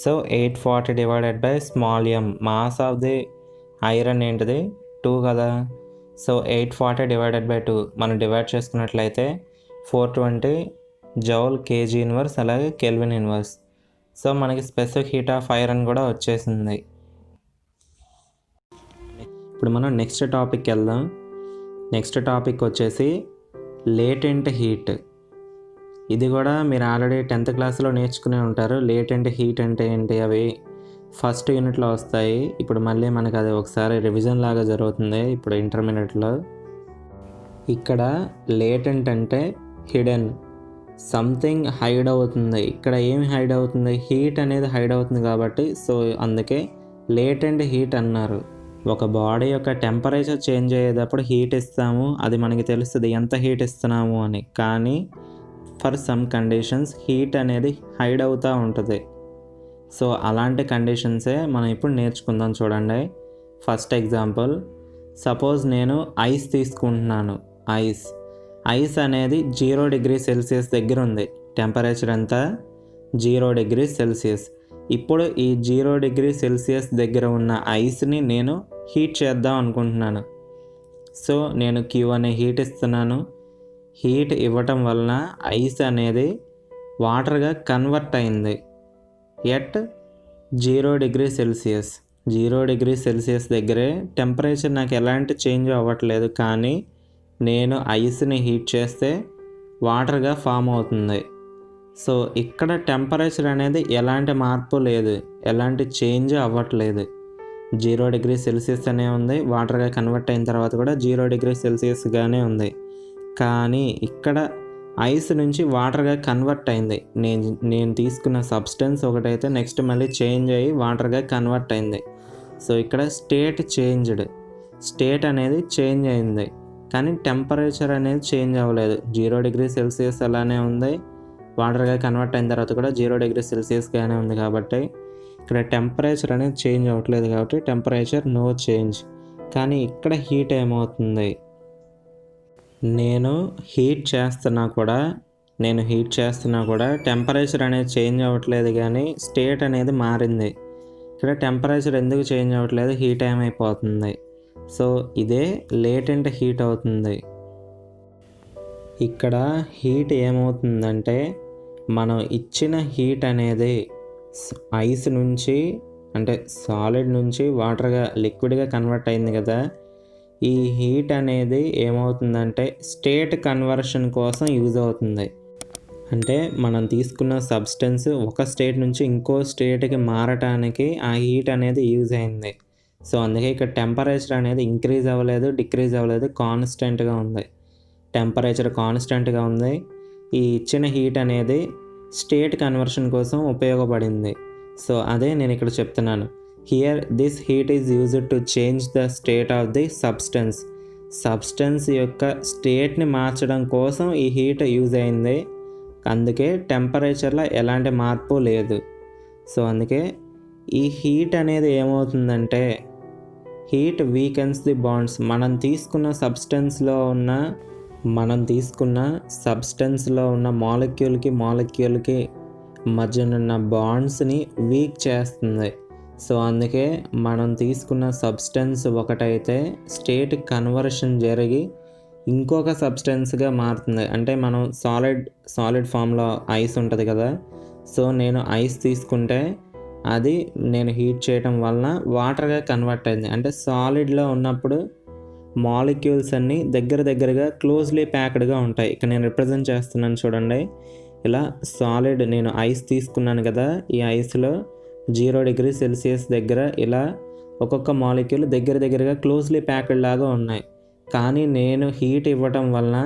So 840 divided by small m, mass of the iron ఏంటిది 2 కదా. సో 840 డివైడెడ్ బై 2 మనం డివైడ్ చేసుకున్నట్లయితే 420 జౌల్ కేజీ ఇన్వర్స్, అలాగే కెల్విన్ ఇన్వర్స్. సో మనకి స్పెసిఫిక్ హీట్ ఆఫ్ ఐరన్ కూడా వచ్చేసింది. ఇప్పుడు మనం నెక్స్ట్ టాపిక్కి వెళ్దాం. నెక్స్ట్ టాపిక్ వచ్చేసి లేటెంట్ హీట్. ఇది కూడా మీరు ఆల్రెడీ 10th క్లాస్లో నేర్చుకునే ఉంటారు. లేటెంట్ హీట్ అంటే ఏంటి, అవి ఫస్ట్ యూనిట్లో వస్తాయి. ఇప్పుడు మళ్ళీ మనకు అది ఒకసారి రివిజన్ లాగా జరుగుతుంది ఇప్పుడు ఇంటర్మీడియట్లో. ఇక్కడ లేటెంట్ అంటే హిడెన్, సంథింగ్ హైడ్ అవుతుంది. ఇక్కడ ఏమి హైడ్ అవుతుంది, హీట్ అనేది హైడ్ అవుతుంది కాబట్టి సో అందుకే లేటెంట్ హీట్ అన్నారు. ఒక బాడీ యొక్క టెంపరేచర్ చేంజ్ అయ్యేటప్పుడు హీట్ ఇస్తాము, అది మనకి తెలుస్తుంది ఎంత హీట్ ఇస్తున్నాము అని. కానీ ఫర్ సమ్ కండిషన్స్ హీట్ అనేది హైడ్ అవుతూ ఉంటుంది. సో అలాంటి కండిషన్సే మనం ఇప్పుడు నేర్చుకుందాం. చూడండి, ఫస్ట్ ఎగ్జాంపుల్, సపోజ్ నేను ఐస్ తీసుకుంటున్నాను. ఐస్ అనేది 0 డిగ్రీ సెల్సియస్ దగ్గర ఉంది. టెంపరేచర్ ఎంత, 0 డిగ్రీ సెల్సియస్. ఇప్పుడు ఈ 0 డిగ్రీ సెల్సియస్ దగ్గర ఉన్న ఐస్ని నేను హీట్ చేద్దాం అనుకుంటున్నాను. సో నేను Q అనే హీట్ ఇస్తున్నాను. హీట్ ఇవ్వటం వలన ఐస్ అనేది వాటర్గా కన్వర్ట్ అయింది at 0 degree Celsius. 0 degree Celsius దగ్గరే టెంపరేచర్ నాకు ఎలాంటి చేంజ్ అవ్వట్లేదు, కానీ నేను ఐస్ని హీట్ చేస్తే వాటర్గా ఫామ్ అవుతుంది. సో ఇక్కడ టెంపరేచర్ అనేది ఎలాంటి మార్పు లేదు, ఎలాంటి చేంజ్ అవ్వట్లేదు. 0 డిగ్రీ సెల్సియస్ అనే ఉంది, వాటర్గా కన్వర్ట్ అయిన తర్వాత కూడా 0 డిగ్రీ సెల్సియస్గానే ఉంది. కానీ ఇక్కడ ఐస్ నుంచి వాటర్గా కన్వర్ట్ అయింది. నేను తీసుకున్న సబ్స్టెన్స్ ఒకటైతే నెక్స్ట్ మళ్ళీ చేంజ్ అయ్యి వాటర్గా కన్వర్ట్ అయింది. సో ఇక్కడ స్టేట్ అనేది చేంజ్ అయింది, కానీ టెంపరేచర్ అనేది చేంజ్ అవ్వలేదు. 0 డిగ్రీ సెల్సియస్ అలానే ఉంది, వాటర్గా కన్వర్ట్ అయిన తర్వాత కూడా 0 డిగ్రీ సెల్సియస్గానే ఉంది. కాబట్టి ఇక్కడ టెంపరేచర్ అనేది చేంజ్ అవ్వట్లేదు, కాబట్టి టెంపరేచర్ నో చేంజ్. కానీ ఇక్కడ హీట్ ఏమవుతుంది, నేను హీట్ చేస్తున్నా కూడా టెంపరేచర్ అనేది చేంజ్ అవ్వట్లేదు, కానీ స్టేట్ అనేది మారింది. ఇక్కడ టెంపరేచర్ ఎందుకు చేంజ్ అవ్వట్లేదు, హీట్ ఏమైపోతుంది. సో ఇదే లేటెంట్ హీట్ అవుతుంది. ఇక్కడ హీట్ ఏమవుతుందంటే మనం ఇచ్చిన హీట్ అనేది ఐస్ నుంచి, అంటే సాలిడ్ నుంచి వాటర్గా లిక్విడ్గా కన్వర్ట్ అయింది కదా. ఈ హీట్ అనేది ఏమవుతుందంటే స్టేట్ కన్వర్షన్ కోసం యూజ్ అవుతుంది. అంటే మనం తీసుకున్న సబ్స్టెన్స్ ఒక స్టేట్ నుంచి ఇంకో స్టేట్కి మారటానికి ఆ హీట్ అనేది యూజ్ అయింది. సో అందుకే ఇక్కడ టెంపరేచర్ అనేది ఇంక్రీజ్ అవ్వలేదు, డిక్రీజ్ అవ్వలేదు, కాన్స్టెంట్గా ఉంది. టెంపరేచర్ కాన్స్టెంట్గా ఉంది. ఈ ఇచ్చిన హీట్ అనేది స్టేట్ కన్వర్షన్ కోసం ఉపయోగపడింది. సో అదే నేను ఇక్కడ చెప్తున్నాను. Here this heat is used to change the state of the substance యొక్క స్టేట్ని మార్చడం కోసం ఈ హీట్ యూజ్ అయింది. అందుకే టెంపరేచర్లో ఎలాంటి మార్పు లేదు. సో అందుకే ఈ హీట్ అనేది ఏమవుతుందంటే హీట్ వీకెన్స్ ది బాండ్స్. మనం తీసుకున్న సబ్స్టెన్స్లో ఉన్న మాలిక్యూల్కి మధ్యనున్న బాండ్స్ని వీక్ చేస్తుంది. సో అందుకే మనం తీసుకున్న సబ్స్టెన్స్ ఒకటైతే స్టేట్ కన్వర్షన్ జరిగి ఇంకొక సబ్స్టెన్స్గా మారుతుంది. అంటే మనం సాలిడ్ ఫామ్లో ఐస్ ఉంటుంది కదా. సో నేను ఐస్ తీసుకుంటే అది నేను హీట్ చేయటం వలన వాటర్గా కన్వర్ట్ అయింది. అంటే సాలిడ్లో ఉన్నప్పుడు మాలిక్యూల్స్ అన్నీ దగ్గరగా క్లోజ్లీ ప్యాక్డ్గా ఉంటాయి. ఇక్కడ నేను రిప్రజెంట్ చేస్తున్నాను చూడండి. ఇలా సాలిడ్ నేను ఐస్ తీసుకున్నాను కదా, ఈ ఐస్లో 0 డిగ్రీ సెల్సియస్ దగ్గర ఇలా ఒక్కొక్క మాలిక్యూల్ దగ్గరగా క్లోజ్లీ ప్యాక్డ్ లాగా ఉన్నాయి. కానీ నేను హీట్ ఇవ్వటం వలన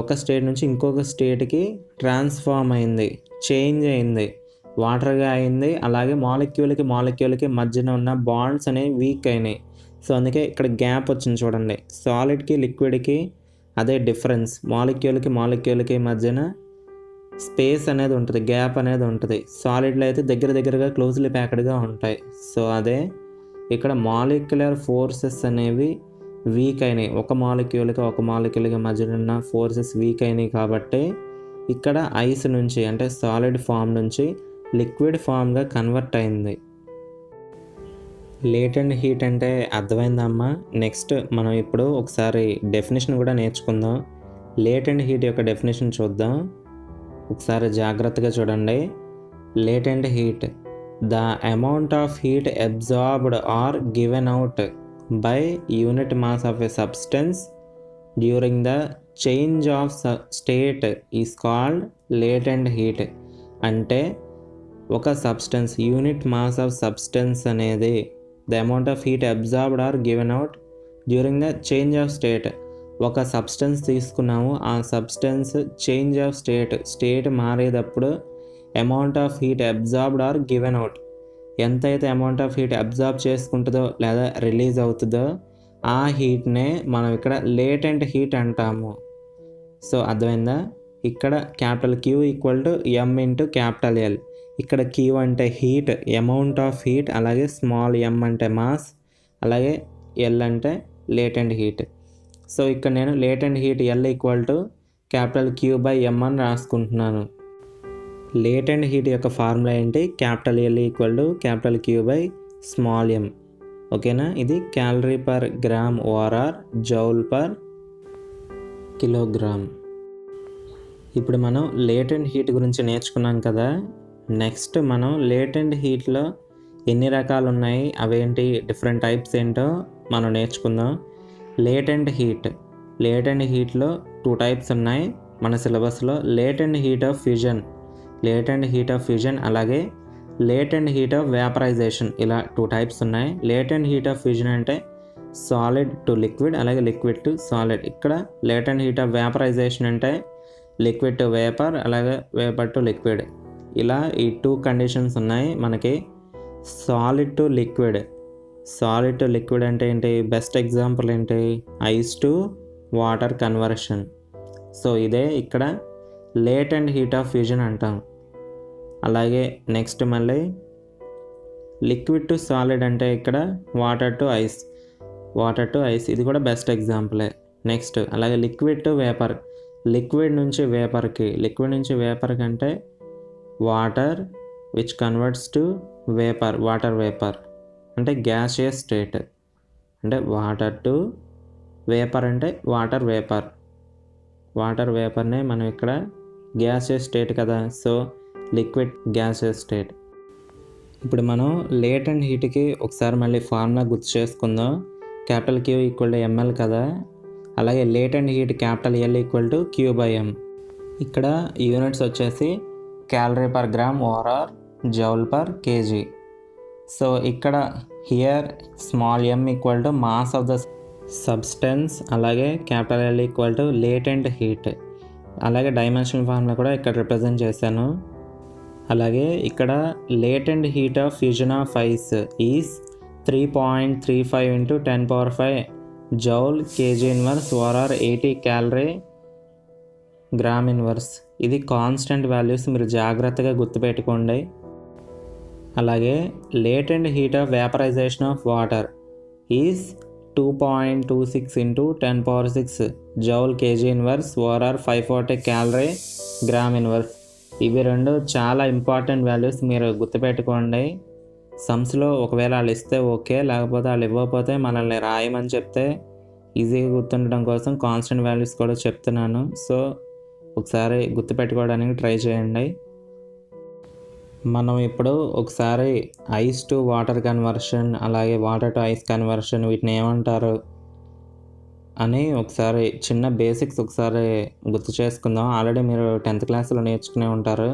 ఒక స్టేట్ నుంచి ఇంకొక స్టేట్కి ట్రాన్స్ఫార్మ్ అయింది, చేంజ్ అయింది, వాటర్గా అయింది. అలాగే మాలిక్యూల్కి మధ్యన ఉన్న బాండ్స్ అనేవి వీక్ అయినాయి. సో అందుకే ఇక్కడ గ్యాప్ వచ్చింది చూడండి. సాలిడ్కి లిక్విడ్కి అదే డిఫరెన్స్. మాలిక్యూల్కి మధ్యన స్పేస్ అనేది ఉంటుంది, గ్యాప్ అనేది ఉంటుంది. సాలిడ్లో అయితే దగ్గరగా క్లోజ్లీ ప్యాక్డ్గా ఉంటాయి. సో అదే ఇక్కడ మాలిక్యులర్ ఫోర్సెస్ అనేవి వీక్ అయినాయి. ఒక మాలిక్యూల్కి మధ్యలో ఉన్న ఫోర్సెస్ వీక్ అయినాయి కాబట్టి ఇక్కడ ఐస్ నుంచి అంటే సాలిడ్ ఫామ్ నుంచి లిక్విడ్ ఫామ్గా కన్వర్ట్ అయింది. లేటెంట్ హీట్ అంటే అర్థమైందమ్మా? నెక్స్ట్ మనం ఇప్పుడు ఒకసారి డెఫినేషన్ కూడా నేర్చుకుందాం. లేటెంట్ హీట్ యొక్క డెఫినేషన్ చూద్దాం. ఒకసారి జాగ్రత్తగా చూడండి. Latent heat the amount of heat absorbed or given out by unit mass of a substance during the change of state is called latent heat. అంటే ఒక substance unit mass of substance అనేది the amount of heat absorbed or given out during the change of state. ఒక substance తీసుకున్నాము, ఆ substance change of state మారేటప్పుడు amount of heat absorbed or given out ఎంతైతే amount of heat absorb చేసుకుంటుందో లేదా release అవుతుందో ఆ హీట్నే మనం ఇక్కడ లేటెంట్ హీట్ అంటాము. సో అర్థమైందా? ఇక్కడ capital Q equal to M into capital L. ఇక్కడ Q అంటే హీట్, అమౌంట్ ఆఫ్ హీట్, అలాగే స్మాల్ m అంటే మాస్, అలాగే L అంటే లేటెంట్ హీట్. సో ఇక్కడ నేను latent heat L equal to capital Q by M అని రాసుకుంటున్నాను. లేటెంట్ హీట్ యొక్క ఫార్ములా ఏంటి? Capital L equal to capital Q by small m. ఓకేనా? ఇది calorie per gram or joule per kilogram. ఇప్పుడు మనం latent heat గురించి నేర్చుకున్నాం కదా. నెక్స్ట్ మనం లేటెంట్ హీట్లో ఎన్ని రకాలు ఉన్నాయి, అవేంటి, డిఫరెంట్ టైప్స్ ఏంటో మనం నేర్చుకుందాం. లేటెంట్ హీట్లో 2 టైప్స్ ఉన్నాయి మన సిలబస్లో. లేటెంట్ హీట్ ఆఫ్ ఫ్యూజన్ అలాగే లేటెంట్ హీట్ ఆఫ్ వేపరైజేషన్, ఇలా 2 టైప్స్ ఉన్నాయి. లేటెంట్ హీట్ ఆఫ్ ఫ్యూజన్ అంటే సాలిడ్ టు లిక్విడ్, అలాగే లిక్విడ్ టు సాలిడ్. ఇక్కడ లేటెంట్ హీట్ ఆఫ్ వేపరైజేషన్ అంటే లిక్విడ్ టు వేపర్, అలాగే వేపర్ టు లిక్విడ్. ఇలా ఈ 2 కండిషన్స్ ఉన్నాయి మనకి. సాలిడ్ టు లిక్విడ్ అంటే ఏంటి? బెస్ట్ ఎగ్జాంపుల్ ఏంటి? Ice to water conversion. So ఇదే ఇక్కడ లేటెంట్ హీట్ ఆఫ్ ఫ్యూజన్ అంటాం. అలాగే నెక్స్ట్ మళ్ళీ లిక్విడ్ టు సాలిడ్ అంటే ఇక్కడ వాటర్ టు ఐస్, ఇది కూడా బెస్ట్ ఎగ్జాంపులే. నెక్స్ట్ అలాగే లిక్విడ్ టు వేపర్, లిక్విడ్ నుంచి వేపర్కి అంటే water which converts to water vapour అంటే గ్యాసియస్ స్టేట్. అంటే వాటర్ టు వేపర్ అంటే వాటర్ వేపర్నే మనం ఇక్కడ గ్యాసియస్ స్టేట్ కదా, సో లిక్విడ్ గ్యాసియస్ స్టేట్. ఇప్పుడు మనం లేటెంట్ హీట్కి ఒకసారి మళ్ళీ ఫార్ములా గుర్తు చేసుకుందాం. Capital Q equal to ML కదా, అలాగే latent heat capital L equal to Q by M. ఇక్కడ యూనిట్స్ వచ్చేసి calorie per gram or joule per KG. So ఇక్కడ here small m equal to mass of the substance, అలాగే capital L equal to latent heat, అలాగే dimensional formula కూడా ఇక్కడ represent చేశాను. అలాగే ఇక్కడ latent heat of fusion of ice is 3.35 into 10⁵ joule KG inverse or 80 calorie gram inverse. ఇది constant values, మీరు జాగ్రత్తగా గుర్తుపెట్టుకోండి. అలాగే latent heat of vaporization of water is 2.26 into 10⁶ joule KG inverse ORR 540 calorie gram inverse. ఇవి 2 చాలా important values, మీరు గుర్తుపెట్టుకోండి. సమ్స్లో ఒకవేళ వాళ్ళు ఇస్తే ఓకే, లేకపోతే వాళ్ళు ఇవ్వకపోతే మనల్ని రాయమని చెప్తే ఈజీగా గుర్తుండడం కోసం కాన్స్టెంట్ వాల్యూస్ కూడా చెప్తున్నాను. సో ఒకసారి గుర్తుపెట్టుకోవడానికి ట్రై చేయండి. మనం ఇప్పుడు ఒకసారి ఐస్ టు వాటర్ కన్వర్షన్, అలాగే వాటర్ టు ఐస్ కన్వర్షన్, వీటిని ఏమంటారు అని ఒకసారి చిన్న బేసిక్స్ ఒకసారి గుర్తు చేసుకుందాం. ఆల్రెడీ మీరు 10th క్లాస్లో నేర్చుకునే ఉంటారు,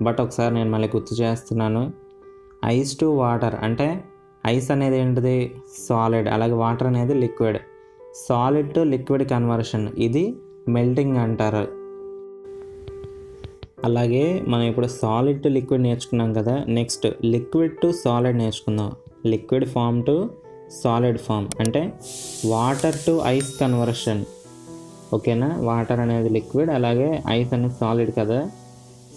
బట్ ఒకసారి నేను మళ్ళీ గుర్తు చేస్తున్నాను. ఐస్ టు వాటర్ అంటే ఐస్ అనేది ఏంటిది? సాలిడ్, అలాగే వాటర్ అనేది liquid. Solid to liquid conversion, ఇది మెల్టింగ్ అంటారు. అలాగే మనం ఇప్పుడు సాలిడ్ టు లిక్విడ్ నేర్చుకున్నాం కదా, నెక్స్ట్ లిక్విడ్ టు సాలిడ్ నేర్చుకుందాం. Liquid form to solid form అంటే వాటర్ టు ఐస్ కన్వర్షన్. ఓకేనా? వాటర్ అనేది లిక్విడ్, అలాగే ఐస్ అనేది సాలిడ్ కదా.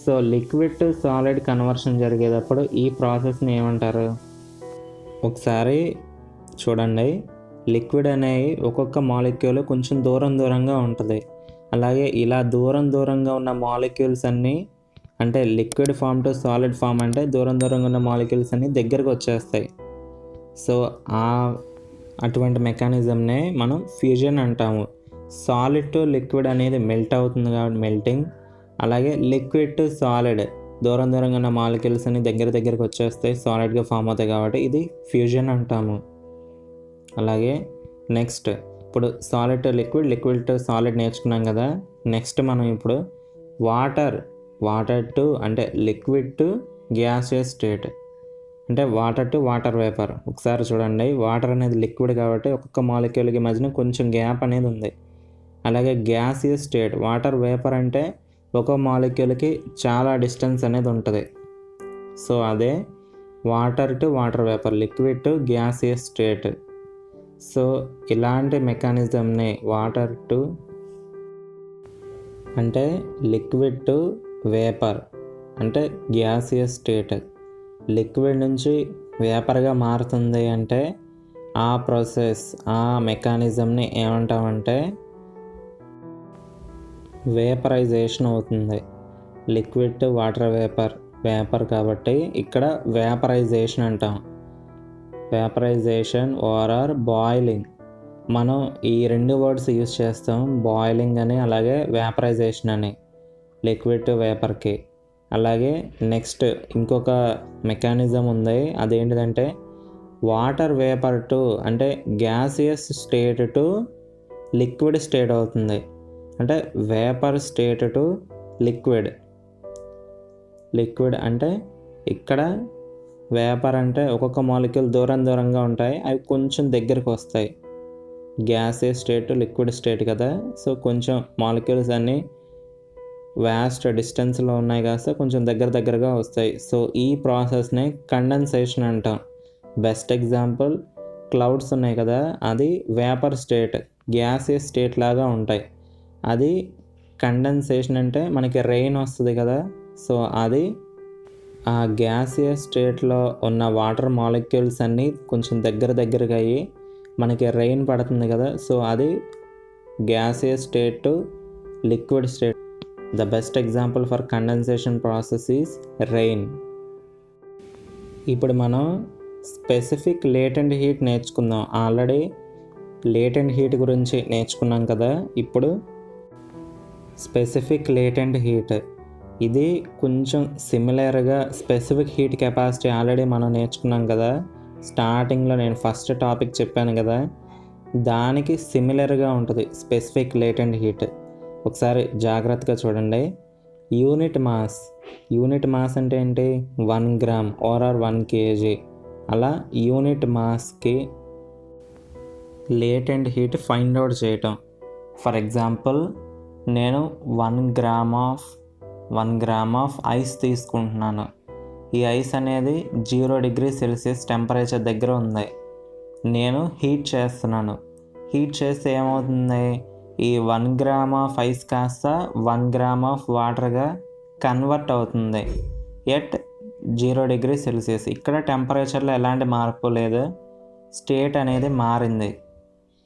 So liquid to solid conversion జరిగేటప్పుడు ఈ ప్రాసెస్ని ఏమంటారు? ఒకసారి చూడండి, లిక్విడ్ అనేవి ఒక్కొక్క మాలిక్యూల్ కొంచెం దూరంగా ఉంటుంది. అలాగే ఇలా దూరంగా ఉన్న మాలిక్యూల్స్ అన్నీ, అంటే liquid form to solid form అంటే దూరంగా ఉన్న మాలిక్యూల్స్ అన్నీ దగ్గరకు వచ్చేస్తాయి. సో అటువంటి మెకానిజంనే మనం ఫ్యూజన్ అంటాము. సాలిడ్ టు లిక్విడ్ అనేది మెల్ట్ అవుతుంది కాబట్టి మెల్టింగ్, అలాగే లిక్విడ్ టు సాలిడ్ దూరంగా ఉన్న మాలిక్యూల్స్ అన్ని దగ్గరకు వచ్చేస్తాయి, సాలిడ్గా ఫామ్ అవుతాయి కాబట్టి ఇది ఫ్యూజన్ అంటాము. అలాగే నెక్స్ట్ ఇప్పుడు solid to liquid to solid నేర్చుకున్నాం కదా. నెక్స్ట్ మనం ఇప్పుడు వాటర్ టు అంటే లిక్విడ్ టు గ్యాసియస్ స్టేట్, అంటే వాటర్ టు వాటర్ వేపర్. ఒకసారి చూడండి, వాటర్ అనేది లిక్విడ్ కాబట్టి ఒక్కొక్క మాలిక్యూల్కి మధ్యన కొంచెం గ్యాప్ అనేది ఉంది. అలాగే గ్యాసియస్ స్టేట్ వాటర్ వేపర్ అంటే ఒక మాలిక్యూల్కి చాలా డిస్టెన్స్ అనేది ఉంటుంది. సో అదే water to water vapour, liquid to gaseous state. So ఇలాంటి మెకానిజంని వాటర్ టు అంటే లిక్విడ్ టు వేపర్ అంటే గ్యాసియస్ స్టేట్, లిక్విడ్ నుంచి వేపర్గా మారుతుంది అంటే ఆ ప్రాసెస్, ఆ మెకానిజంని ఏమంటామంటే వేపరైజేషన్ అవుతుంది. లిక్విడ్ టు వాటర్ వేపర్ కాబట్టి ఇక్కడ వేపరైజేషన్ అంటాం. వేపరైజేషన్ ఆర్ బాయిలింగ్, మనం ఈ రెండు వర్డ్స్ యూజ్ చేస్తాం, బాయిలింగ్ అని అలాగే వేపరైజేషన్ అని లిక్విడ్ టు వేపర్కి. అలాగే నెక్స్ట్ ఇంకొక మెకానిజం ఉంది, అదేంటిదంటే వాటర్ వేపర్ టు అంటే gaseous state to liquid state అవుతుంది. అంటే వేపర్ స్టేట్ టు లిక్విడ్ అంటే ఇక్కడ వేపర్ అంటే ఒక్కొక్క మాలిక్యూల్ దూరంగా ఉంటాయి, అవి కొంచెం దగ్గరకు వస్తాయి. Gaseous state to liquid state కదా, సో కొంచెం మాలిక్యూల్స్ అన్నీ వ్యాస్ట్ డిస్టెన్స్లో ఉన్నాయి కాస్త కొంచెం దగ్గరగా వస్తాయి. సో ఈ ప్రాసెస్ని కండెన్సేషన్ అంటాం. బెస్ట్ ఎగ్జాంపుల్ క్లౌడ్స్ ఉన్నాయి కదా, అది వేపర్ స్టేట్, గ్యాసియస్ స్టేట్ లాగా ఉంటాయి. అది కండెన్సేషన్ అంటే మనకి రెయిన్ వస్తుంది కదా, సో అది ఆ గ్యాసియస్ స్టేట్లో ఉన్న వాటర్ మాలిక్యూల్స్ అన్నీ కొంచెం దగ్గరగా అయ్యి మనకి రెయిన్ పడుతుంది కదా, సో అది gaseous state to liquid state. The best example for condensation process is rain. ఇప్పుడు మనం స్పెసిఫిక్ లేటెంట్ హీట్ నేర్చుకుందాం. ఆల్రెడీ లేటెంట్ హీట్ గురించి నేర్చుకున్నాం కదా, ఇప్పుడు స్పెసిఫిక్ లేటెంట్ హీట్ ఇది కొంచెం సిమిలర్గా స్పెసిఫిక్ హీట్ కెపాసిటీ ఆల్రెడీ మనం నేర్చుకున్నాం కదా. స్టార్టింగ్లో నేను ఫస్ట్ టాపిక్ చెప్పాను కదా, దానికి సిమిలర్గా ఉంటుంది స్పెసిఫిక్ లేటెంట్ హీట్. ఒకసారి జాగ్రత్తగా చూడండి. యూనిట్ మాస్ అంటే ఏంటి? 1 గ్రామ్ ఆర్ 1 kg. అలా యూనిట్ మాస్కి లేటెంట్ హీట్ ఫైండ్ అవుట్ చేయటం. ఫర్ ఎగ్జాంపుల్ నేను 1 గ్రామ్ ఆఫ్ ఐస్ తీసుకుంటున్నాను. ఈ ఐస్ అనేది 0 degrees Celsius టెంపరేచర్ దగ్గర ఉంది. నేను హీట్ చేస్తున్నాను. హీట్ చేస్తే ఏమవుతుంది? ఈ 1 గ్రామ్ ఆఫ్ ఐస్ కాస్త 1 గ్రామ్ ఆఫ్ వాటర్గా కన్వర్ట్ అవుతుంది ఎట్ 0 degrees Celsius. ఇక్కడ టెంపరేచర్లో ఎలాంటి మార్పు లేదు, స్టేట్ అనేది మారింది.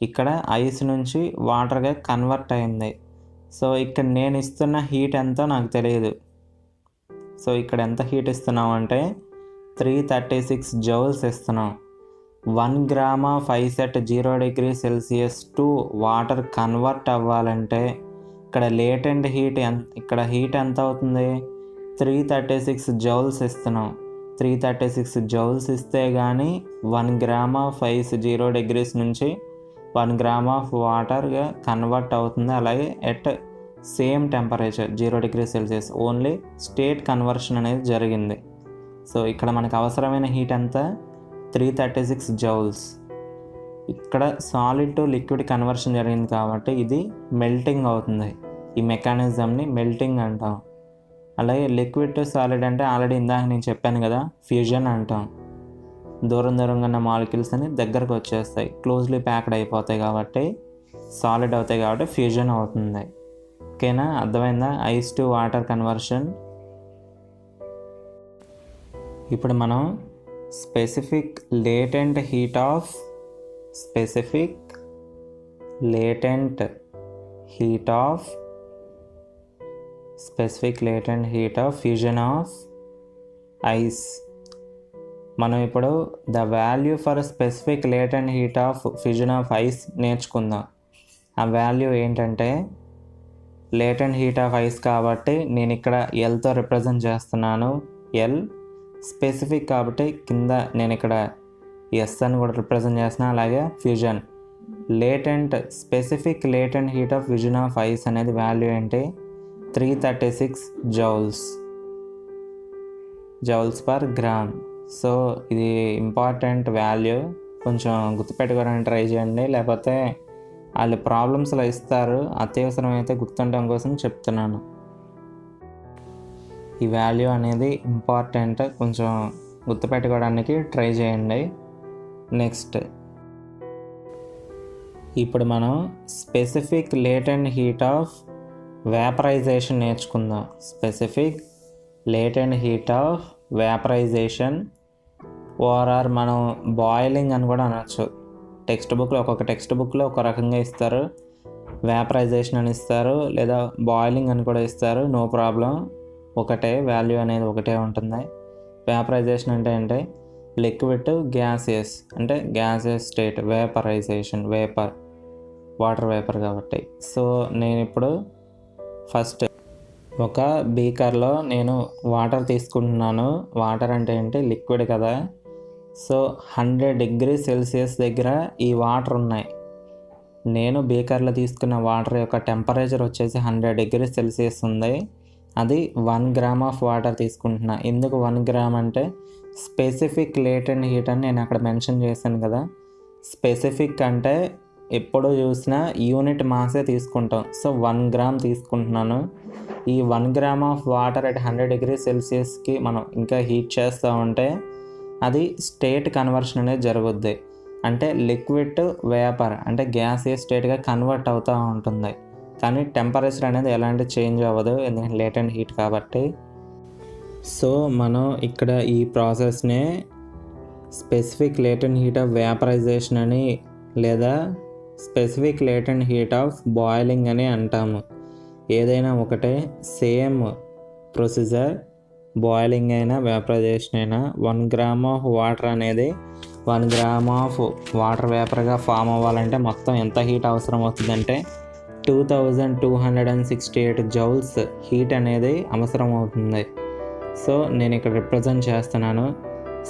ఇక్కడ ఐస్ నుంచి వాటర్గా కన్వర్ట్ అయింది. సో ఇక్కడ నేను ఇస్తున్న హీట్ ఎంతో నాకు తెలియదు. సో ఇక్కడ ఎంత హీట్ ఇస్తున్నాం అంటే 336 joules ఇస్తున్నాం. 1 gram of ice at 0 degrees Celsius to water convert అవ్వాలంటే ఇక్కడ లేటెంట్ హీట్ ఇక్కడ హీట్ ఎంత అవుతుంది? 336 joules ఇస్తున్నాం. 336 joules ఇస్తే కానీ 1 గ్రామ్ ఆఫ్ ఐస్ 0 degrees నుంచి 1 గ్రామ్ ఆఫ్ వాటర్గా కన్వర్ట్ అవుతుంది. అలాగే at same temperature 0 degrees Celsius only state conversion అనేది జరిగింది. సో ఇక్కడ మనకు అవసరమైన హీట్ ఎంత? 336 joules. ఇక్కడ సాలిడ్ టు లిక్విడ్ కన్వర్షన్ జరిగింది కాబట్టి ఇది మెల్టింగ్ అవుతుంది. ఈ మెకానిజంని మెల్టింగ్ అంటాం. అలాగే లిక్విడ్ టు సాలిడ్ అంటే ఆల్రెడీ ఇందాక నేను చెప్పాను కదా, ఫ్యూజన్ అంటాం. దూరంగా ఉన్న మాలిక్యూల్స్ అని దగ్గరకు వచ్చేస్తాయి, క్లోజ్లీ ప్యాక్డ్ అయిపోతాయి కాబట్టి సాలిడ్ అవుతాయి కాబట్టి ఫ్యూజన్ అవుతుంది. ఓకేనా, అర్థమైందా? Ice to water conversion. ఇప్పుడు మనం specific latent heat of fusion of ice. మనం ఇప్పుడు the value for specific latent heat of fusion of ice నేర్చుకుందాం. ఆ వాల్యూ ఏంటంటే లేటెంట్ హీట్ ఆఫ్ ఐస్ కాబట్టి నేను ఇక్కడ ఎల్తో రిప్రజెంట్ చేస్తున్నాను. ఎల్ స్పెసిఫిక్ కాబట్టి కింద నేను ఇక్కడ ఎస్ అని కూడా రిప్రజెంట్ చేస్తున్నాను. అలాగే fusion specific latent heat of fusion of ice అనేది వాల్యూ ఏంటి? 336 జౌల్స్ పర్ గ్రామ్. సో ఇది ఇంపార్టెంట్ వాల్యూ, కొంచెం గుర్తుపెట్టుకోవడానికి ట్రై చేయండి, లేకపోతే వాళ్ళు ప్రాబ్లమ్స్లో ఇస్తారు. అత్యవసరమైతే గుర్తుండడం కోసం చెప్తున్నాను. ఈ వాల్యూ అనేది ఇంపార్టెంట్, కొంచెం గుర్తుపెట్టుకోవడానికి ట్రై చేయండి. నెక్స్ట్ ఇప్పుడు మనం specific latent heat of vaporization నేర్చుకుందాం. Specific latent heat of vaporization or మనం బాయిలింగ్ అని కూడా అనొచ్చు. ఒక్కొక్క టెక్స్ట్ బుక్లో ఒక రకంగా ఇస్తారు. వేపరైజేషన్ అని ఇస్తారు, లేదా బాయిలింగ్ అని కూడా ఇస్తారు. నో ప్రాబ్లం, ఒకటే వాల్యూ అనేది ఒకటే ఉంటుంది. వేపరైజేషన్ అంటే లిక్విడ్ టు గ్యాసియస్, అంటే gaseous state. Vaporisation water vapour కాబట్టి. సో నేను ఇప్పుడు ఫస్ట్ ఒక బీకర్లో నేను వాటర్ తీసుకుంటున్నాను. వాటర్ అంటే ఏంటి? లిక్విడ్ కదా. సో 100 degrees Celsius దగ్గర ఈ వాటర్ ఉన్నాయి. నేను బీకర్లో తీసుకున్న వాటర్ యొక్క టెంపరేచర్ వచ్చేసి 100 degrees Celsius ఉంది. అది 1 gram ఆఫ్ వాటర్ తీసుకుంటున్నా. ఎందుకు 1 gram అంటే స్పెసిఫిక్ లేటెంట్ హీట్ అని నేను అక్కడ మెన్షన్ చేశాను కదా. స్పెసిఫిక్ అంటే ఎప్పుడు చూసినా యూనిట్ మాసే తీసుకుంటాం. సో 1 gram తీసుకుంటున్నాను. ఈ 1 gram of water at 100 degrees Celsiusకి మనం ఇంకా హీట్ చేస్తూ ఉంటే అది స్టేట్ కన్వర్షన్ అనేది జరుగుద్ది. అంటే లిక్విడ్ టు వేపర్, అంటే గ్యాసియస్ స్టేట్గా కన్వర్ట్ అవుతూ ఉంటుంది. కానీ టెంపరేచర్ అనేది ఎలాంటి చేంజ్ అవ్వదు, ఎందుకంటే లేటెంట్ హీట్ కాబట్టి. సో మనం ఇక్కడ ఈ ప్రాసెస్నే specific latent heat of vaporization అని, లేదా specific latent heat of boiling అని అంటాము. ఏదైనా ఒకటే, సేమ్ ప్రొసీజర్. బాయిలింగ్ అయినా వేపరైజేషన్ అయినా 1 gram ఆఫ్ వాటర్ అనేది 1 gram ఆఫ్ వాటర్ వేపర్గా ఫామ్ అవ్వాలంటే మొత్తం ఎంత హీట్ అవసరం అవుతుందంటే 2268 జౌల్స్ హీట్ అనేది అవసరం అవుతుంది. సో నేను ఇక్కడ రిప్రజెంట్ చేస్తున్నాను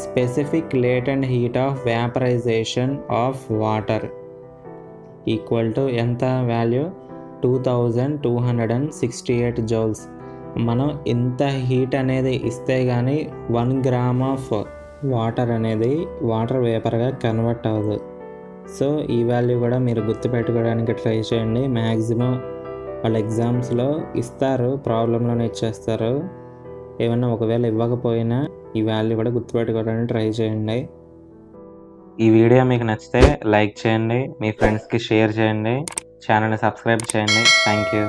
specific latent heat of vaporization of water equal to ఎంత వాల్యూ? 2268 జౌల్స్. మనం ఇంత హీట్ అనేది ఇస్తే కానీ 1 gram ఆఫ్ వాటర్ అనేది వాటర్ వేపర్గా కన్వర్ట్ అవ్వదు. సో ఈ వాల్యూ కూడా మీరు గుర్తుపెట్టుకోవడానికి ట్రై చేయండి. మ్యాక్సిమం వాళ్ళ ఎగ్జామ్స్లో ఇస్తారు, ప్రాబ్లంలోనే ఇచ్చేస్తారు. ఏమన్నా ఒకవేళ ఇవ్వకపోయినా ఈ వాల్యూ కూడా గుర్తుపెట్టుకోవడానికి ట్రై చేయండి. ఈ వీడియో మీకు నచ్చితే లైక్ చేయండి, మీ ఫ్రెండ్స్కి షేర్ చేయండి, ఛానల్ని సబ్స్క్రైబ్ చేయండి. Thank you.